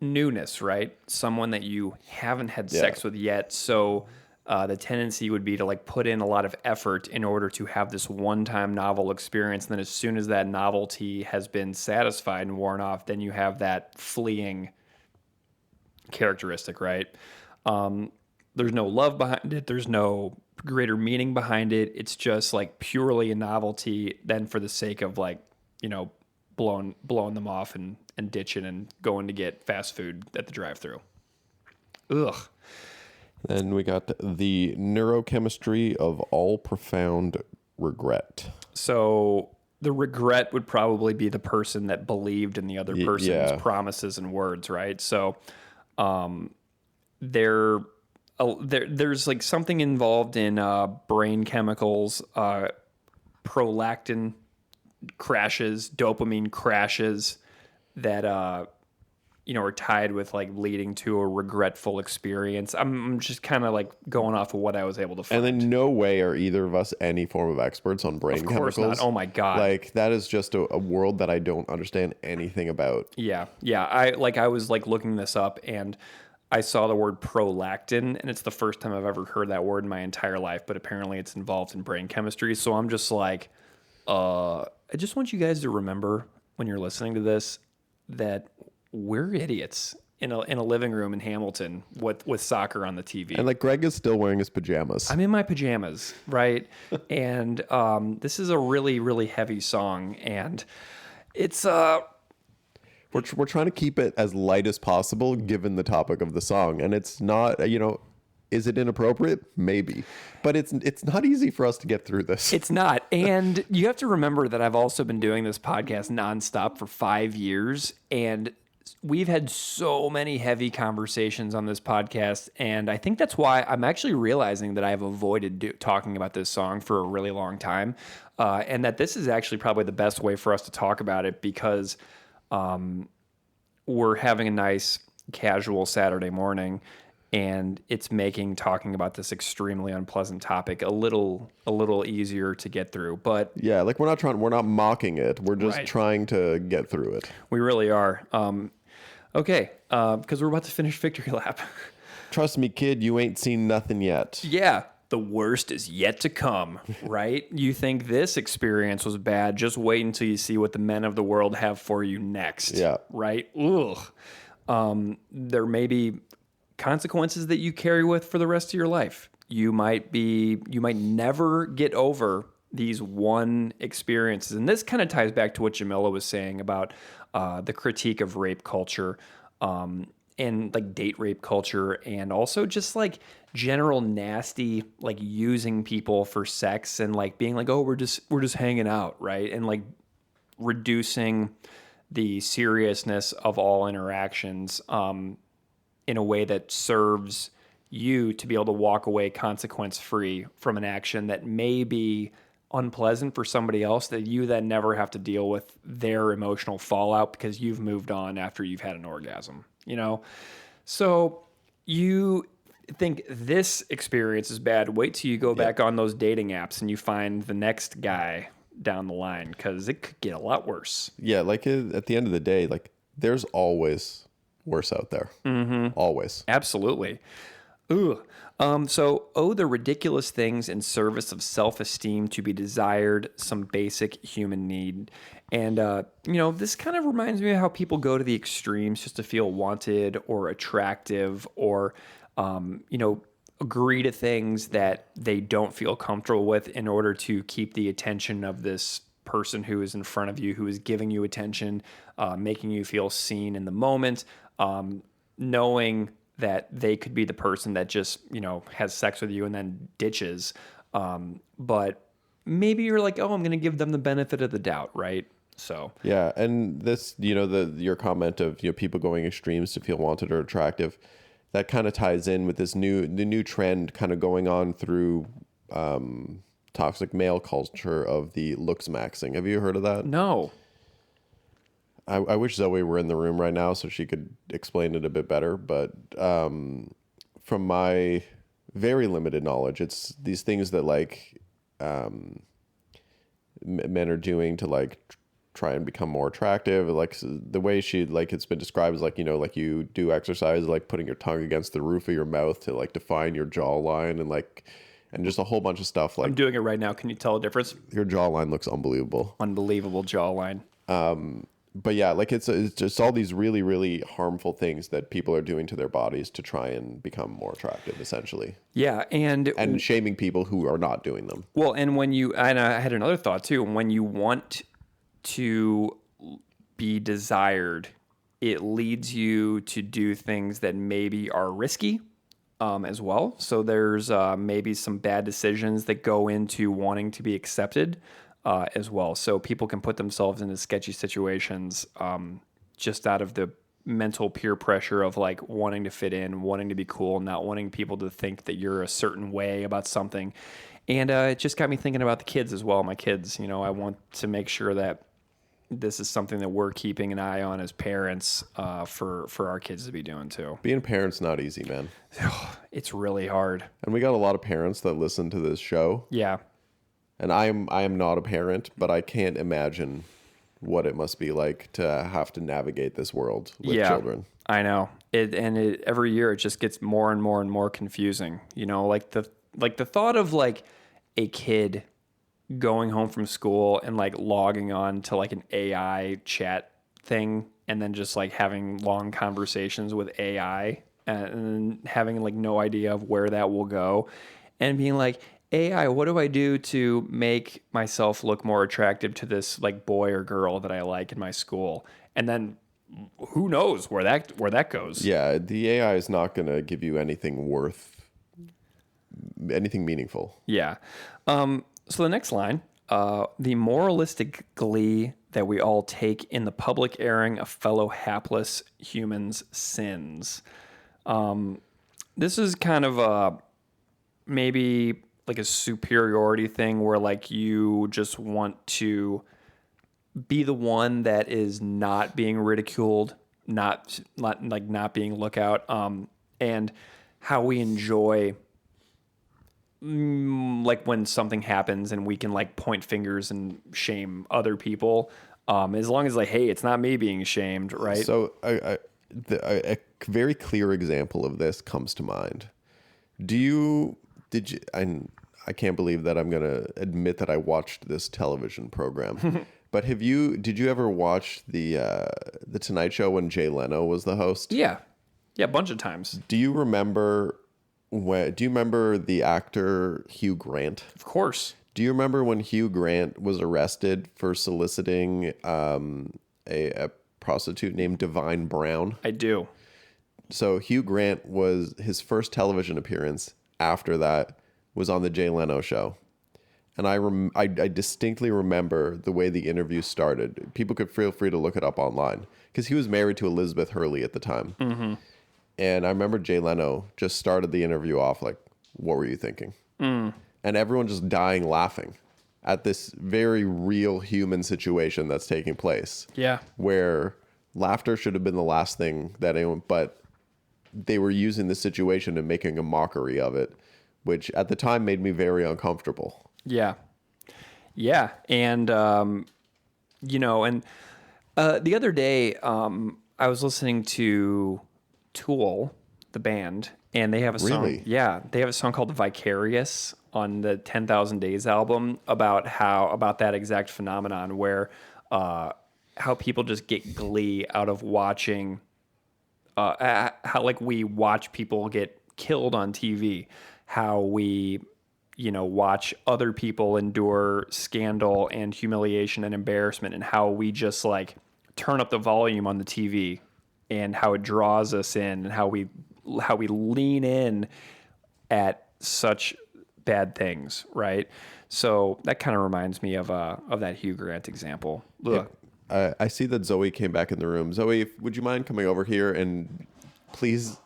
[SPEAKER 2] newness, right? Someone that you haven't had sex with yet. So the tendency would be to like put in a lot of effort in order to have this one-time novel experience. And then as soon as that novelty has been satisfied and worn off, then you have that fleeing characteristic, right? There's no love behind it. There's no greater meaning behind it. It's just like purely a novelty then for the sake of like, blowing them off and ditching and going to get fast food at the drive-thru. Ugh.
[SPEAKER 1] Then we got the neurochemistry of all profound regret.
[SPEAKER 2] So the regret would probably be the person that believed in the other person's promises and words, right? So there's like something involved in brain chemicals, prolactin crashes, dopamine crashes that are tied with like leading to a regretful experience. I'm just kind of like going off of what I was able to find.
[SPEAKER 1] And in no way are either of us any form of experts on brain chemicals.
[SPEAKER 2] Of course not. Oh my God.
[SPEAKER 1] Like that is just a world that I don't understand anything about.
[SPEAKER 2] Yeah. I was like looking this up and I saw the word prolactin, and it's the first time I've ever heard that word in my entire life, but apparently it's involved in brain chemistry. So I'm just like, I just want you guys to remember when you're listening to this that we're idiots in a living room in Hamilton with soccer on the TV.
[SPEAKER 1] And like Greg is still wearing his pajamas.
[SPEAKER 2] I'm in my pajamas, right? And this is a really, really heavy song, and it's
[SPEAKER 1] We're trying to keep it as light as possible given the topic of the song, and it's not, is it inappropriate? Maybe, but it's not easy for us to get through this.
[SPEAKER 2] It's not. And you have to remember that I've also been doing this podcast nonstop for 5 years, and we've had so many heavy conversations on this podcast, and I think that's why I'm actually realizing that I've avoided talking about this song for a really long time, and that this is actually probably the best way for us to talk about it because we're having a nice casual Saturday morning, and it's making talking about this extremely unpleasant topic a little easier to get through. But
[SPEAKER 1] yeah, like we're not mocking it. We're just trying to get through it.
[SPEAKER 2] We really are. Okay, because we're about to finish Victory Lap.
[SPEAKER 1] Trust me, kid, you ain't seen nothing yet.
[SPEAKER 2] Yeah, the worst is yet to come, right? You think this experience was bad, just wait until you see what the men of the world have for you next.
[SPEAKER 1] Yeah.
[SPEAKER 2] Right? Ugh. There may be consequences that you carry with for the rest of your life. You might never get over these one experiences. And this kind of ties back to what Jamila was saying about the critique of rape culture, and like date rape culture, and also just like general nasty, like using people for sex and like being like, oh, we're just hanging out, right? And like reducing the seriousness of all interactions in a way that serves you to be able to walk away consequence free from an action that may be unpleasant for somebody else, that you then never have to deal with their emotional fallout because you've moved on after you've had an orgasm, So you think this experience is bad, wait till you go back on those dating apps and you find the next guy down the line, because it could get a lot worse.
[SPEAKER 1] Yeah, like at the end of the day, like there's always worse out there. Mm-hmm. Always.
[SPEAKER 2] Absolutely. Ooh. So, the ridiculous things in service of self-esteem to be desired, some basic human need. And, this kind of reminds me of how people go to the extremes just to feel wanted or attractive or, agree to things that they don't feel comfortable with in order to keep the attention of this person who is in front of you, who is giving you attention, making you feel seen in the moment, knowing that they could be the person that just, has sex with you and then ditches. But maybe you're like, oh, I'm going to give them the benefit of the doubt, right? So
[SPEAKER 1] yeah, and this, your comment of people going extremes to feel wanted or attractive, that kind of ties in with the new trend kind of going on through toxic male culture of the looks maxing. Have you heard of that?
[SPEAKER 2] No.
[SPEAKER 1] I wish Zoe were in the room right now so she could explain it a bit better. But from my very limited knowledge, it's these things that like men are doing to like try and become more attractive. Like the way it's been described is like, like you do exercise, like putting your tongue against the roof of your mouth to like define your jawline and just a whole bunch of stuff. Like
[SPEAKER 2] I'm doing it right now. Can you tell a difference?
[SPEAKER 1] Your jawline looks unbelievable.
[SPEAKER 2] Unbelievable jawline.
[SPEAKER 1] But yeah, like it's just all these really, really harmful things that people are doing to their bodies to try and become more attractive, essentially.
[SPEAKER 2] Yeah, and
[SPEAKER 1] shaming people who are not doing them.
[SPEAKER 2] Well, and I had another thought too. When you want to be desired, it leads you to do things that maybe are risky as well. So there's maybe some bad decisions that go into wanting to be accepted as well. So people can put themselves into sketchy situations just out of the mental peer pressure of like wanting to fit in, wanting to be cool, not wanting people to think that you're a certain way about something. And it just got me thinking about the kids as well. My kids, you know, I want to make sure that this is something that we're keeping an eye on as parents for our kids to be doing too.
[SPEAKER 1] Being a parent's not easy, man.
[SPEAKER 2] It's really hard.
[SPEAKER 1] And we got a lot of parents that listen to this show.
[SPEAKER 2] Yeah.
[SPEAKER 1] And I am not a parent, but I can't imagine what it must be like to have to navigate this world with children.
[SPEAKER 2] I know. Every year it just gets more and more and more confusing. You know, like the thought of like a kid going home from school and like logging on to like an AI chat thing and then just like having long conversations with AI and having like no idea of where that will go and being like, AI, what do I do to make myself look more attractive to this like boy or girl that I like in my school? And then who knows where that goes?
[SPEAKER 1] Yeah, the AI is not going to give you anything meaningful.
[SPEAKER 2] Yeah. So the next line, the moralistic glee that we all take in the public airing of fellow hapless humans' sins. This is kind of maybe like a superiority thing where like you just want to be the one that is not being ridiculed, not being looked out, and how we enjoy like when something happens and we can like point fingers and shame other people, as long as like, hey, it's not me being shamed, right?
[SPEAKER 1] So a very clear example of this comes to mind. I can't believe that I'm going to admit that I watched this television program. But did you ever watch the Tonight Show when Jay Leno was the host?
[SPEAKER 2] Yeah. Yeah, a bunch of times.
[SPEAKER 1] Do you remember the actor Hugh Grant?
[SPEAKER 2] Of course.
[SPEAKER 1] Do you remember when Hugh Grant was arrested for soliciting a prostitute named Divine Brown?
[SPEAKER 2] I do.
[SPEAKER 1] So Hugh Grant his first television appearance after that was on the Jay Leno show. And I distinctly remember the way the interview started. People could feel free to look it up online because he was married to Elizabeth Hurley at the time. Mm-hmm. And I remember Jay Leno just started the interview off like, what were you thinking? And everyone just dying laughing at this very real human situation that's taking place.
[SPEAKER 2] Yeah.
[SPEAKER 1] Where laughter should have been the last thing that anyone, but they were using the situation and making a mockery of it, which at the time made me very uncomfortable.
[SPEAKER 2] Yeah. Yeah. And, the other day, I was listening to Tool, the band, and they have a song.
[SPEAKER 1] Really?
[SPEAKER 2] Yeah. They have a song called Vicarious on the 10,000 Days album about that exact phenomenon where, how people just get glee out of watching, how like we watch people get killed on TV, how we, watch other people endure scandal and humiliation and embarrassment, and how we just like turn up the volume on the TV and how it draws us in and how we lean in at such bad things, right? So that kind of reminds me of that Hugh Grant example. Look.
[SPEAKER 1] I see that Zoe came back in the room. Zoe, would you mind coming over here and please,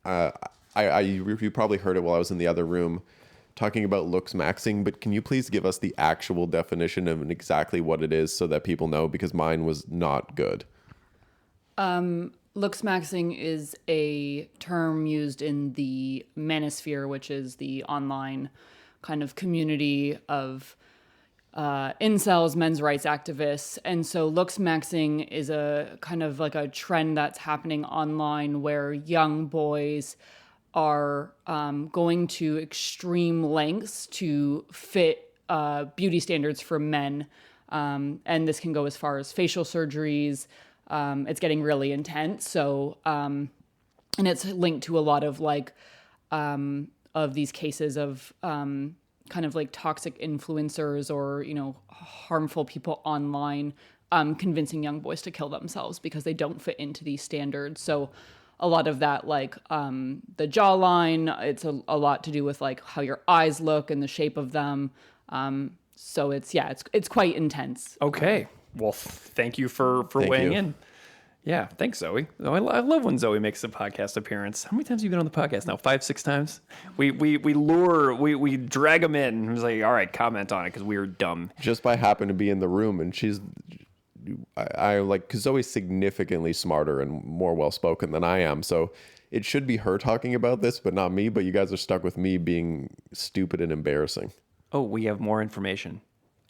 [SPEAKER 1] you probably heard it while I was in the other room talking about looks maxing, but can you please give us the actual definition of exactly what it is so that people know, because mine was not good.
[SPEAKER 6] Looks maxing is a term used in the manosphere, which is the online kind of community of incels, men's rights activists. And so looks maxing is a kind of like a trend that's happening online where young boys are going to extreme lengths to fit beauty standards for men. And this can go as far as facial surgeries. It's getting really intense. So, and it's linked to a lot of like, of these cases of kind of like toxic influencers or, harmful people online convincing young boys to kill themselves because they don't fit into these standards. So a lot of that, like the jawline, it's a lot to do with like how your eyes look and the shape of them. So it's quite intense.
[SPEAKER 2] Okay. Well, thank you for weighing
[SPEAKER 1] you.
[SPEAKER 2] in. Yeah, thanks, Zoe. I love when Zoe makes a podcast appearance. How many times have you been on the podcast now? 5, 6 times? We drag them in. It's like, all right, comment on it because we are dumb.
[SPEAKER 1] Just by happen to be in the room, and I like, because Zoe's significantly smarter and more well-spoken than I am, so it should be her talking about this, but not me, but you guys are stuck with me being stupid and embarrassing.
[SPEAKER 2] Oh, we have more information.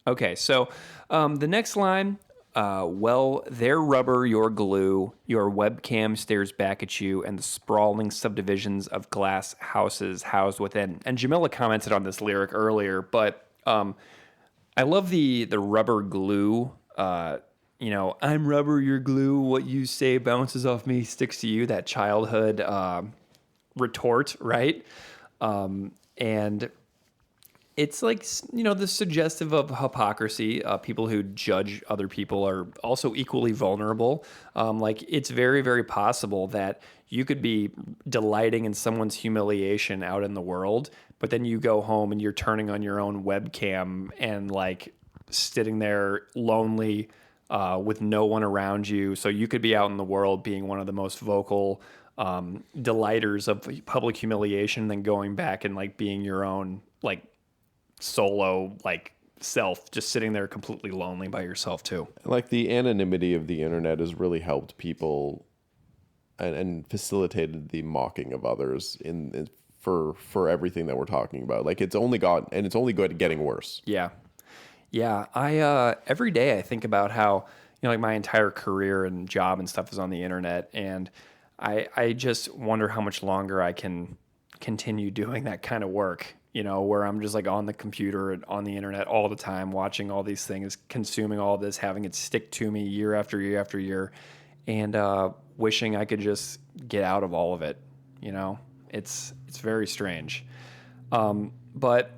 [SPEAKER 2] Okay, so the next line, well, they're rubber, you're glue, your webcam stares back at you, and the sprawling subdivisions of glass houses housed within. And Jamila commented on this lyric earlier, but I love the rubber glue. I'm rubber, you're glue, what you say bounces off me, sticks to you, that childhood retort, right? And it's like, the suggestive of hypocrisy. People who judge other people are also equally vulnerable. It's very, very possible that you could be delighting in someone's humiliation out in the world, but then you go home and you're turning on your own webcam and like sitting there lonely with no one around you. So you could be out in the world being one of the most vocal delighters of public humiliation, then going back and like being your own like solo like self, just sitting there completely lonely by yourself too.
[SPEAKER 1] Like, the anonymity of the internet has really helped people and facilitated the mocking of others for everything that we're talking about. Like, it's only getting worse.
[SPEAKER 2] Yeah. I every day I think about how, like my entire career and job and stuff is on the internet, and I just wonder how much longer I can continue doing that kind of work, where I'm just like on the computer and on the internet all the time, watching all these things, consuming all this, having it stick to me year after year after year, and wishing I could just get out of all of it. It's very strange. But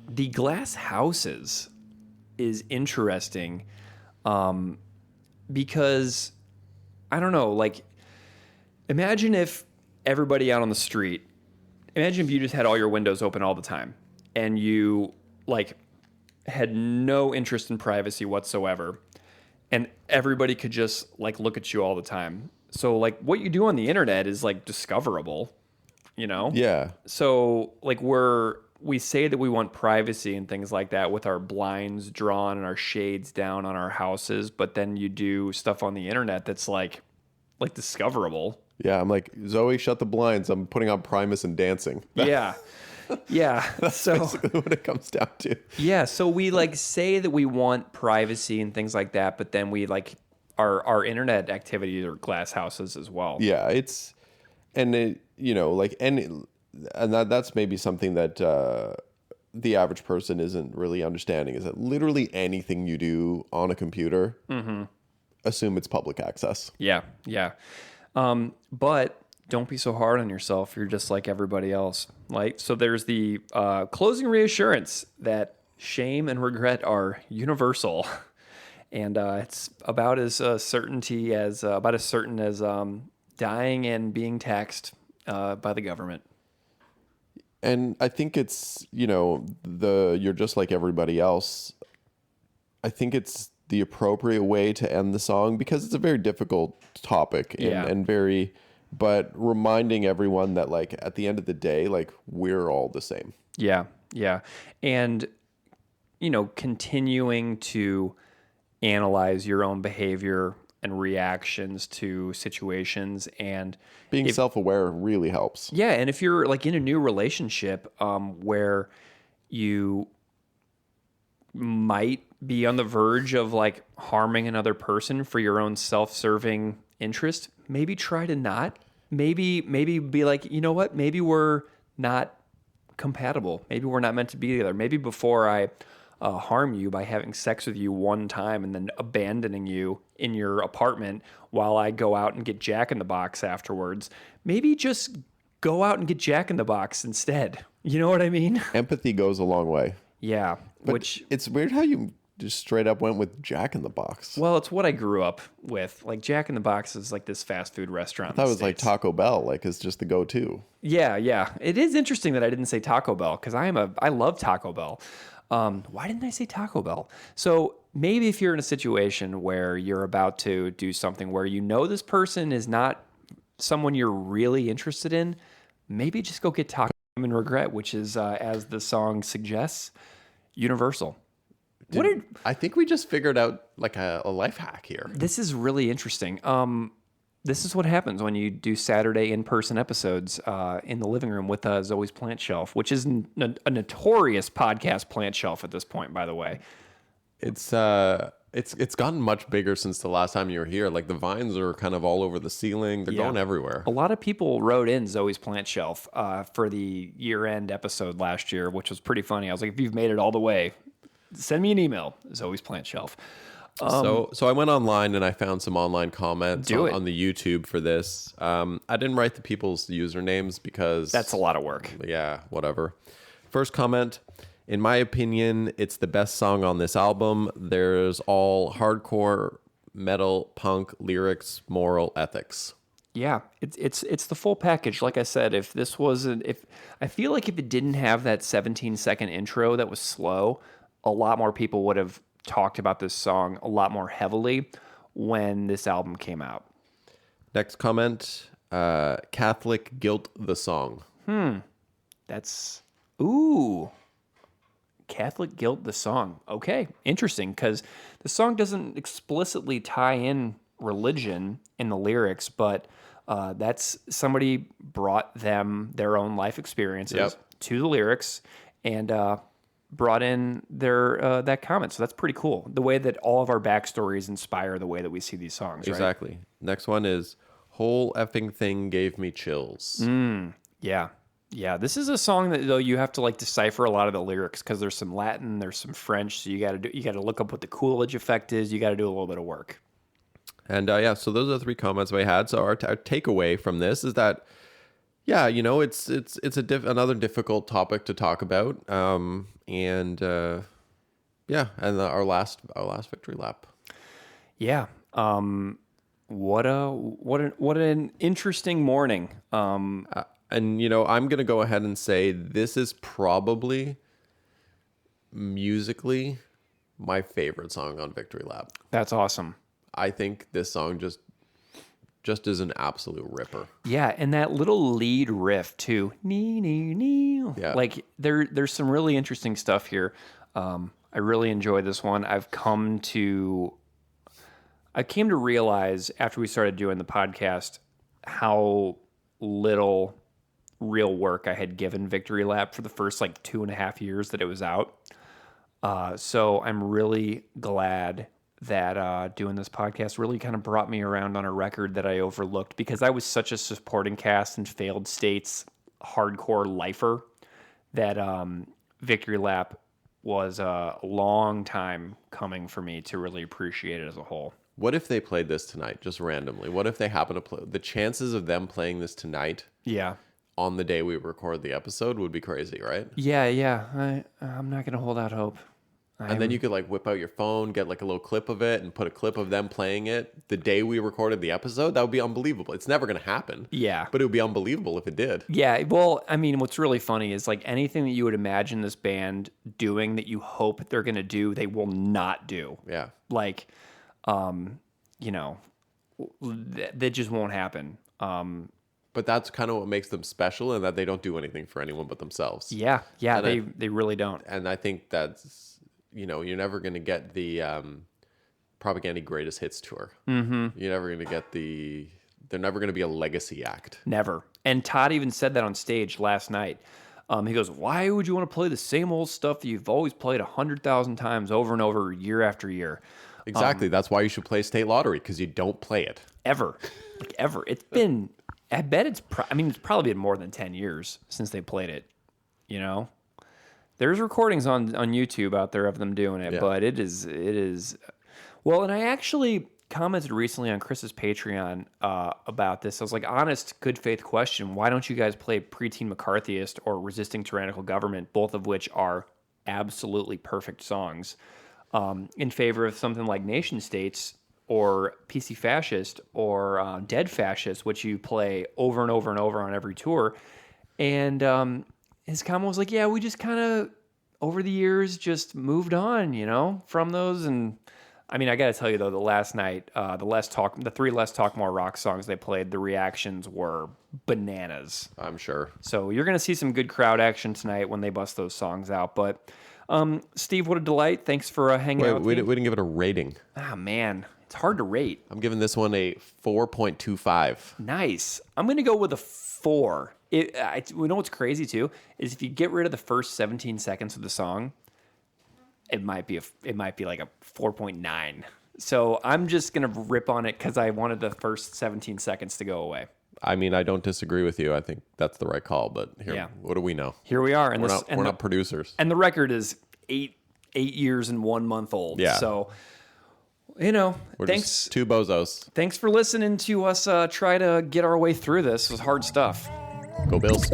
[SPEAKER 2] the glass houses is interesting because, I don't know, like, imagine if everybody out on the street, imagine if you just had all your windows open all the time and you like had no interest in privacy whatsoever, and everybody could just like look at you all the time. So like what you do on the internet is like discoverable,
[SPEAKER 1] Yeah.
[SPEAKER 2] So like we say that we want privacy and things like that with our blinds drawn and our shades down on our houses, but then you do stuff on the internet that's like discoverable.
[SPEAKER 1] Yeah, I'm like, Zoe, shut the blinds. I'm putting on Primus and dancing.
[SPEAKER 2] Yeah.
[SPEAKER 1] That's basically what it comes down to.
[SPEAKER 2] Yeah, so we like say that we want privacy and things like that, but then we like our internet activities are glass houses as well.
[SPEAKER 1] Yeah, that's maybe something that the average person isn't really understanding, is that literally anything you do on a computer, assume it's public access.
[SPEAKER 2] Yeah. But don't be so hard on yourself. You're just like everybody else. So there's the closing reassurance that shame and regret are universal, and it's about as certain as dying and being taxed by the government.
[SPEAKER 1] And I think it's, you're just like everybody else. I think it's the appropriate way to end the song, because it's a very difficult topic but reminding everyone that like at the end of the day, like we're all the same.
[SPEAKER 2] Yeah. And, continuing to analyze your own behavior and reactions to situations, and
[SPEAKER 1] being self-aware really helps.
[SPEAKER 2] Yeah. And if you're like in a new relationship where you might be on the verge of like harming another person for your own self-serving interest, maybe try to not. Maybe be like, you know what? Maybe we're not compatible. Maybe we're not meant to be together. Maybe before I harm you by having sex with you one time and then abandoning you in your apartment while I go out and get Jack in the Box afterwards, maybe just go out and get Jack in the Box instead. You know what I mean?
[SPEAKER 1] Empathy goes a long way.
[SPEAKER 2] Yeah.
[SPEAKER 1] But it's weird how you just straight up went with Jack in the Box.
[SPEAKER 2] Well, it's what I grew up with. Like Jack in the Box is like this fast food restaurant.
[SPEAKER 1] I thought it was like Taco Bell, like it's just the go-to.
[SPEAKER 2] Yeah. It is interesting that I didn't say Taco Bell because I love Taco Bell. Why didn't I say Taco Bell? So maybe if you're in a situation where you're about to do something where you know this person is not someone you're really interested in, maybe just go get Taco and Regret, which is, as the song suggests, universal.
[SPEAKER 1] I think we just figured out like a life hack here.
[SPEAKER 2] This is really interesting. This is what happens when you do Saturday in-person episodes in the living room with Zoe's Plant Shelf, which is a notorious podcast plant shelf at this point, by the way.
[SPEAKER 1] It's gotten much bigger since the last time you were here. Like the vines are kind of all over the ceiling. They're going everywhere.
[SPEAKER 2] A lot of people wrote in Zoe's Plant Shelf for the year-end episode last year, which was pretty funny. I was like, if you've made it all the way, send me an email, Zoe's Plant Shelf.
[SPEAKER 1] So I went online and I found some online comments on the YouTube for this. I didn't write the people's usernames because
[SPEAKER 2] that's a lot of work.
[SPEAKER 1] Yeah, whatever. First comment, in my opinion, it's the best song on this album. There's all hardcore, metal, punk, lyrics, moral, ethics.
[SPEAKER 2] Yeah, it's the full package. Like I said, if I feel like if it didn't have that 17-second intro that was slow, a lot more people would have talked about this song a lot more heavily when this album came out.
[SPEAKER 1] Next comment, Catholic Guilt the Song.
[SPEAKER 2] That's, Catholic Guilt the Song. Okay, interesting, because the song doesn't explicitly tie in religion in the lyrics, but that's somebody brought them their own life experiences to the lyrics and brought in their that comment. So that's pretty cool. The way that all of our backstories inspire the way that we see these songs, right?
[SPEAKER 1] Exactly. Next one is Whole Effing Thing Gave Me Chills.
[SPEAKER 2] Yeah. This is a song that though you have to like decipher a lot of the lyrics because there's some Latin, there's some French, so you got to look up what the Coolidge effect is. You got to do a little bit of work.
[SPEAKER 1] And so those are the 3 comments we had. So our takeaway from this is that it's another difficult topic to talk about. And our last victory lap.
[SPEAKER 2] Yeah. What an interesting morning.
[SPEAKER 1] And I'm going to go ahead and say this is probably musically my favorite song on Victory Lap.
[SPEAKER 2] That's awesome.
[SPEAKER 1] I think this song just is an absolute ripper.
[SPEAKER 2] Yeah, and that little lead riff too. Yeah. Like there's some really interesting stuff here. I really enjoy this one. I came to realize after we started doing the podcast how little real work I had given Victory Lap for the first like 2.5 years that it was out. So I'm really glad that doing this podcast really kind of brought me around on a record that I overlooked because I was such a supporting cast in Failed State's hardcore lifer that Victory Lap was a long time coming for me to really appreciate it as a whole.
[SPEAKER 1] What if they played this tonight, just randomly? What if they happen to play? The chances of them playing this tonight on the day we record the episode would be crazy, right?
[SPEAKER 2] Yeah. I'm not going to hold out hope.
[SPEAKER 1] And then you could like whip out your phone, get like a little clip of it and put a clip of them playing it the day we recorded the episode. That would be unbelievable. It's never going to happen.
[SPEAKER 2] Yeah.
[SPEAKER 1] But it would be unbelievable if it did.
[SPEAKER 2] Yeah. Well, I mean, what's really funny is like anything that you would imagine this band doing that you hope they're going to do, they will not do.
[SPEAKER 1] Yeah.
[SPEAKER 2] Like, that just won't happen.
[SPEAKER 1] But that's kind of what makes them special and that they don't do anything for anyone but themselves.
[SPEAKER 2] Yeah. They really don't.
[SPEAKER 1] And I think that's, you're never going to get the Propagandhi Greatest Hits Tour. Mm-hmm. You're never going to get they're never going to be a legacy act.
[SPEAKER 2] Never. And Todd even said that on stage last night. He goes, why would you want to play the same old stuff that you've always played 100,000 times over and over year after year?
[SPEAKER 1] Exactly. That's why you should play State Lottery because you don't play it.
[SPEAKER 2] Ever. Like ever. It's been, I bet it's probably been more than 10 years since they played it, There's recordings on YouTube out there of them doing it, but it is. Well, and I actually commented recently on Chris's Patreon about this. I was like, honest, good faith question. Why don't you guys play Preteen McCarthyist or Resisting Tyrannical Government, both of which are absolutely perfect songs? in favor of something like Nation States or PC Fascist or Dead Fascist, which you play over and over and over on every tour. And his comment was like, yeah, we just kind of, over the years, just moved on, from those. And I mean, I got to tell you, though, the last night, the 3 Less Talk More Rock songs they played, the reactions were bananas.
[SPEAKER 1] I'm sure.
[SPEAKER 2] So you're going to see some good crowd action tonight when they bust those songs out. But Steve, what a delight. Thanks for hanging out with
[SPEAKER 1] we
[SPEAKER 2] me.
[SPEAKER 1] didn't give it a rating.
[SPEAKER 2] Ah, man. It's hard to rate.
[SPEAKER 1] I'm giving this one a 4.25.
[SPEAKER 2] Nice. I'm going to go with a 4. We know what's crazy, too, is if you get rid of the first 17 seconds of the song, it might be like a 4.9. So I'm just going to rip on it because I wanted the first 17 seconds to go away.
[SPEAKER 1] I mean, I don't disagree with you. I think that's the right call, but what do we know?
[SPEAKER 2] Here we are. And
[SPEAKER 1] we're not producers.
[SPEAKER 2] And the record is 8 years and 1 month old.
[SPEAKER 1] Yeah.
[SPEAKER 2] So,
[SPEAKER 1] we're
[SPEAKER 2] thanks.
[SPEAKER 1] just 2 bozos.
[SPEAKER 2] Thanks for listening to us try to get our way through this. It was hard stuff.
[SPEAKER 1] Go Bills.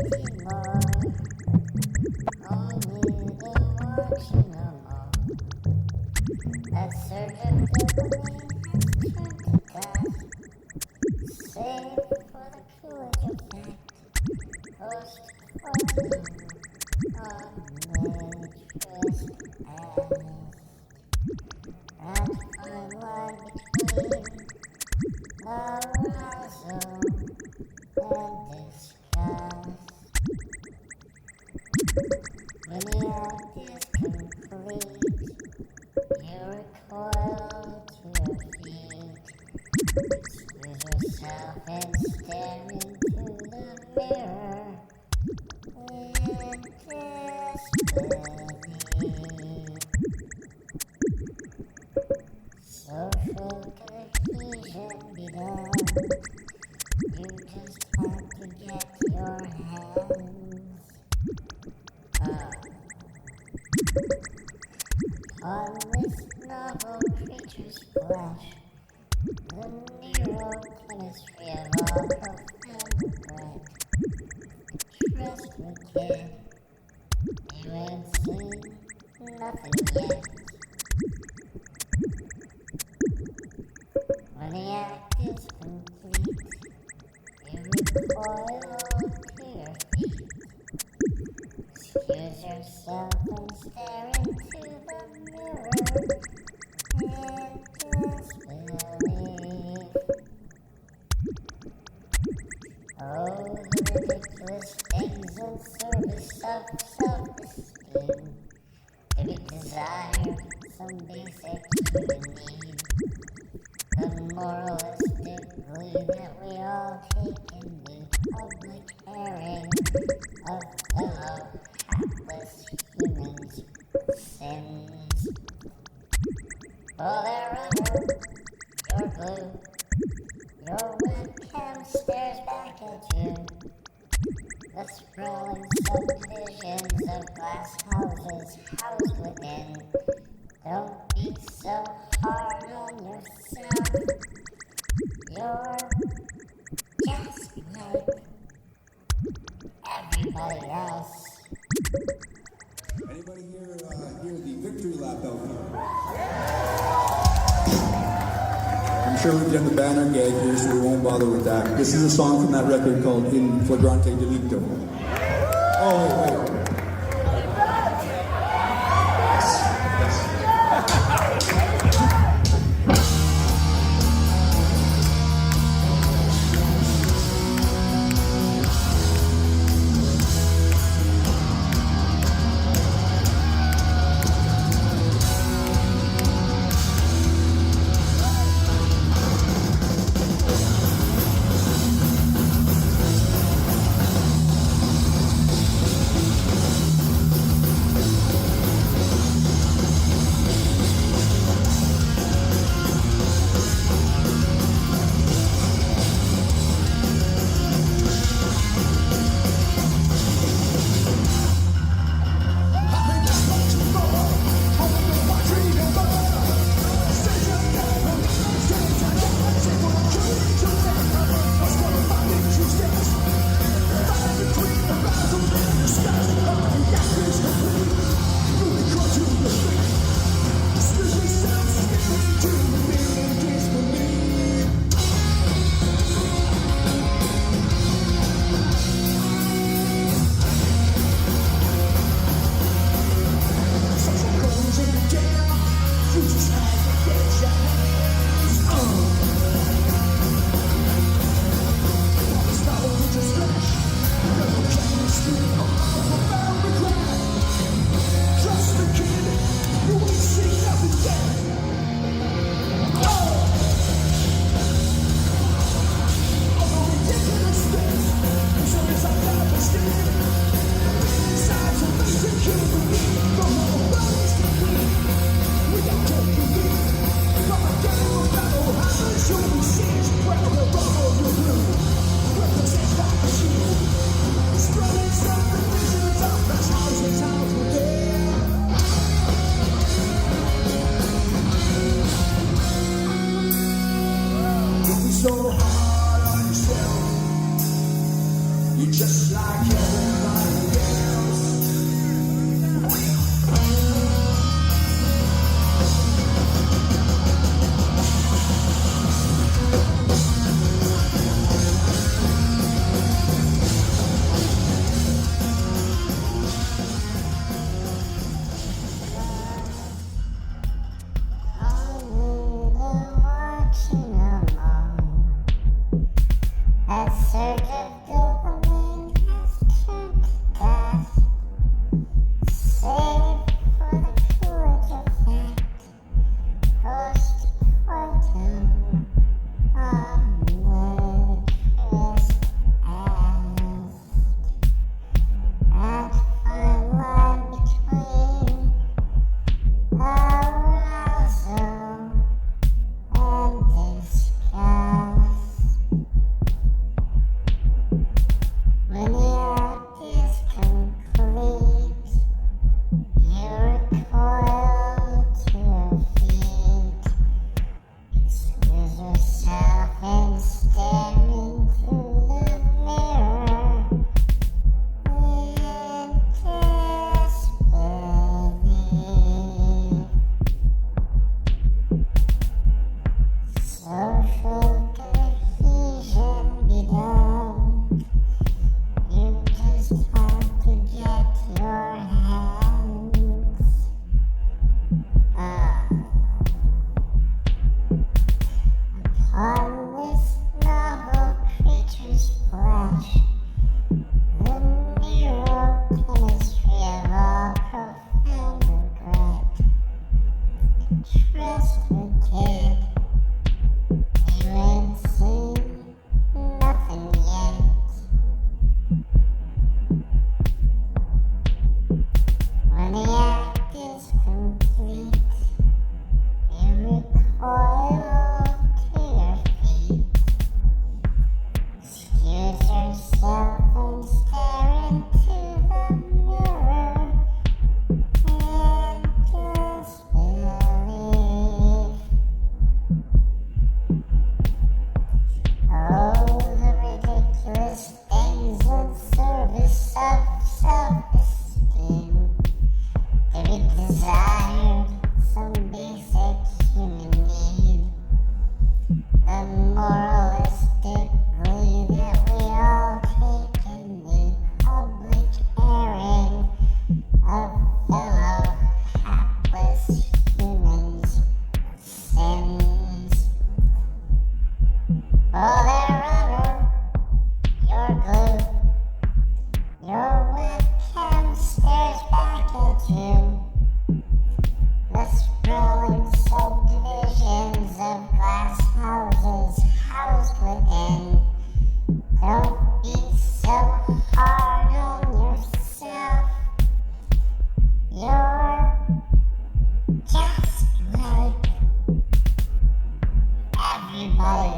[SPEAKER 3] Anybody here hear the victory lap out here? I'm sure we've done the banner gag here, so we won't bother with that. This is a song from that record called In Flagrante Delicto. Oh, wait.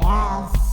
[SPEAKER 4] house.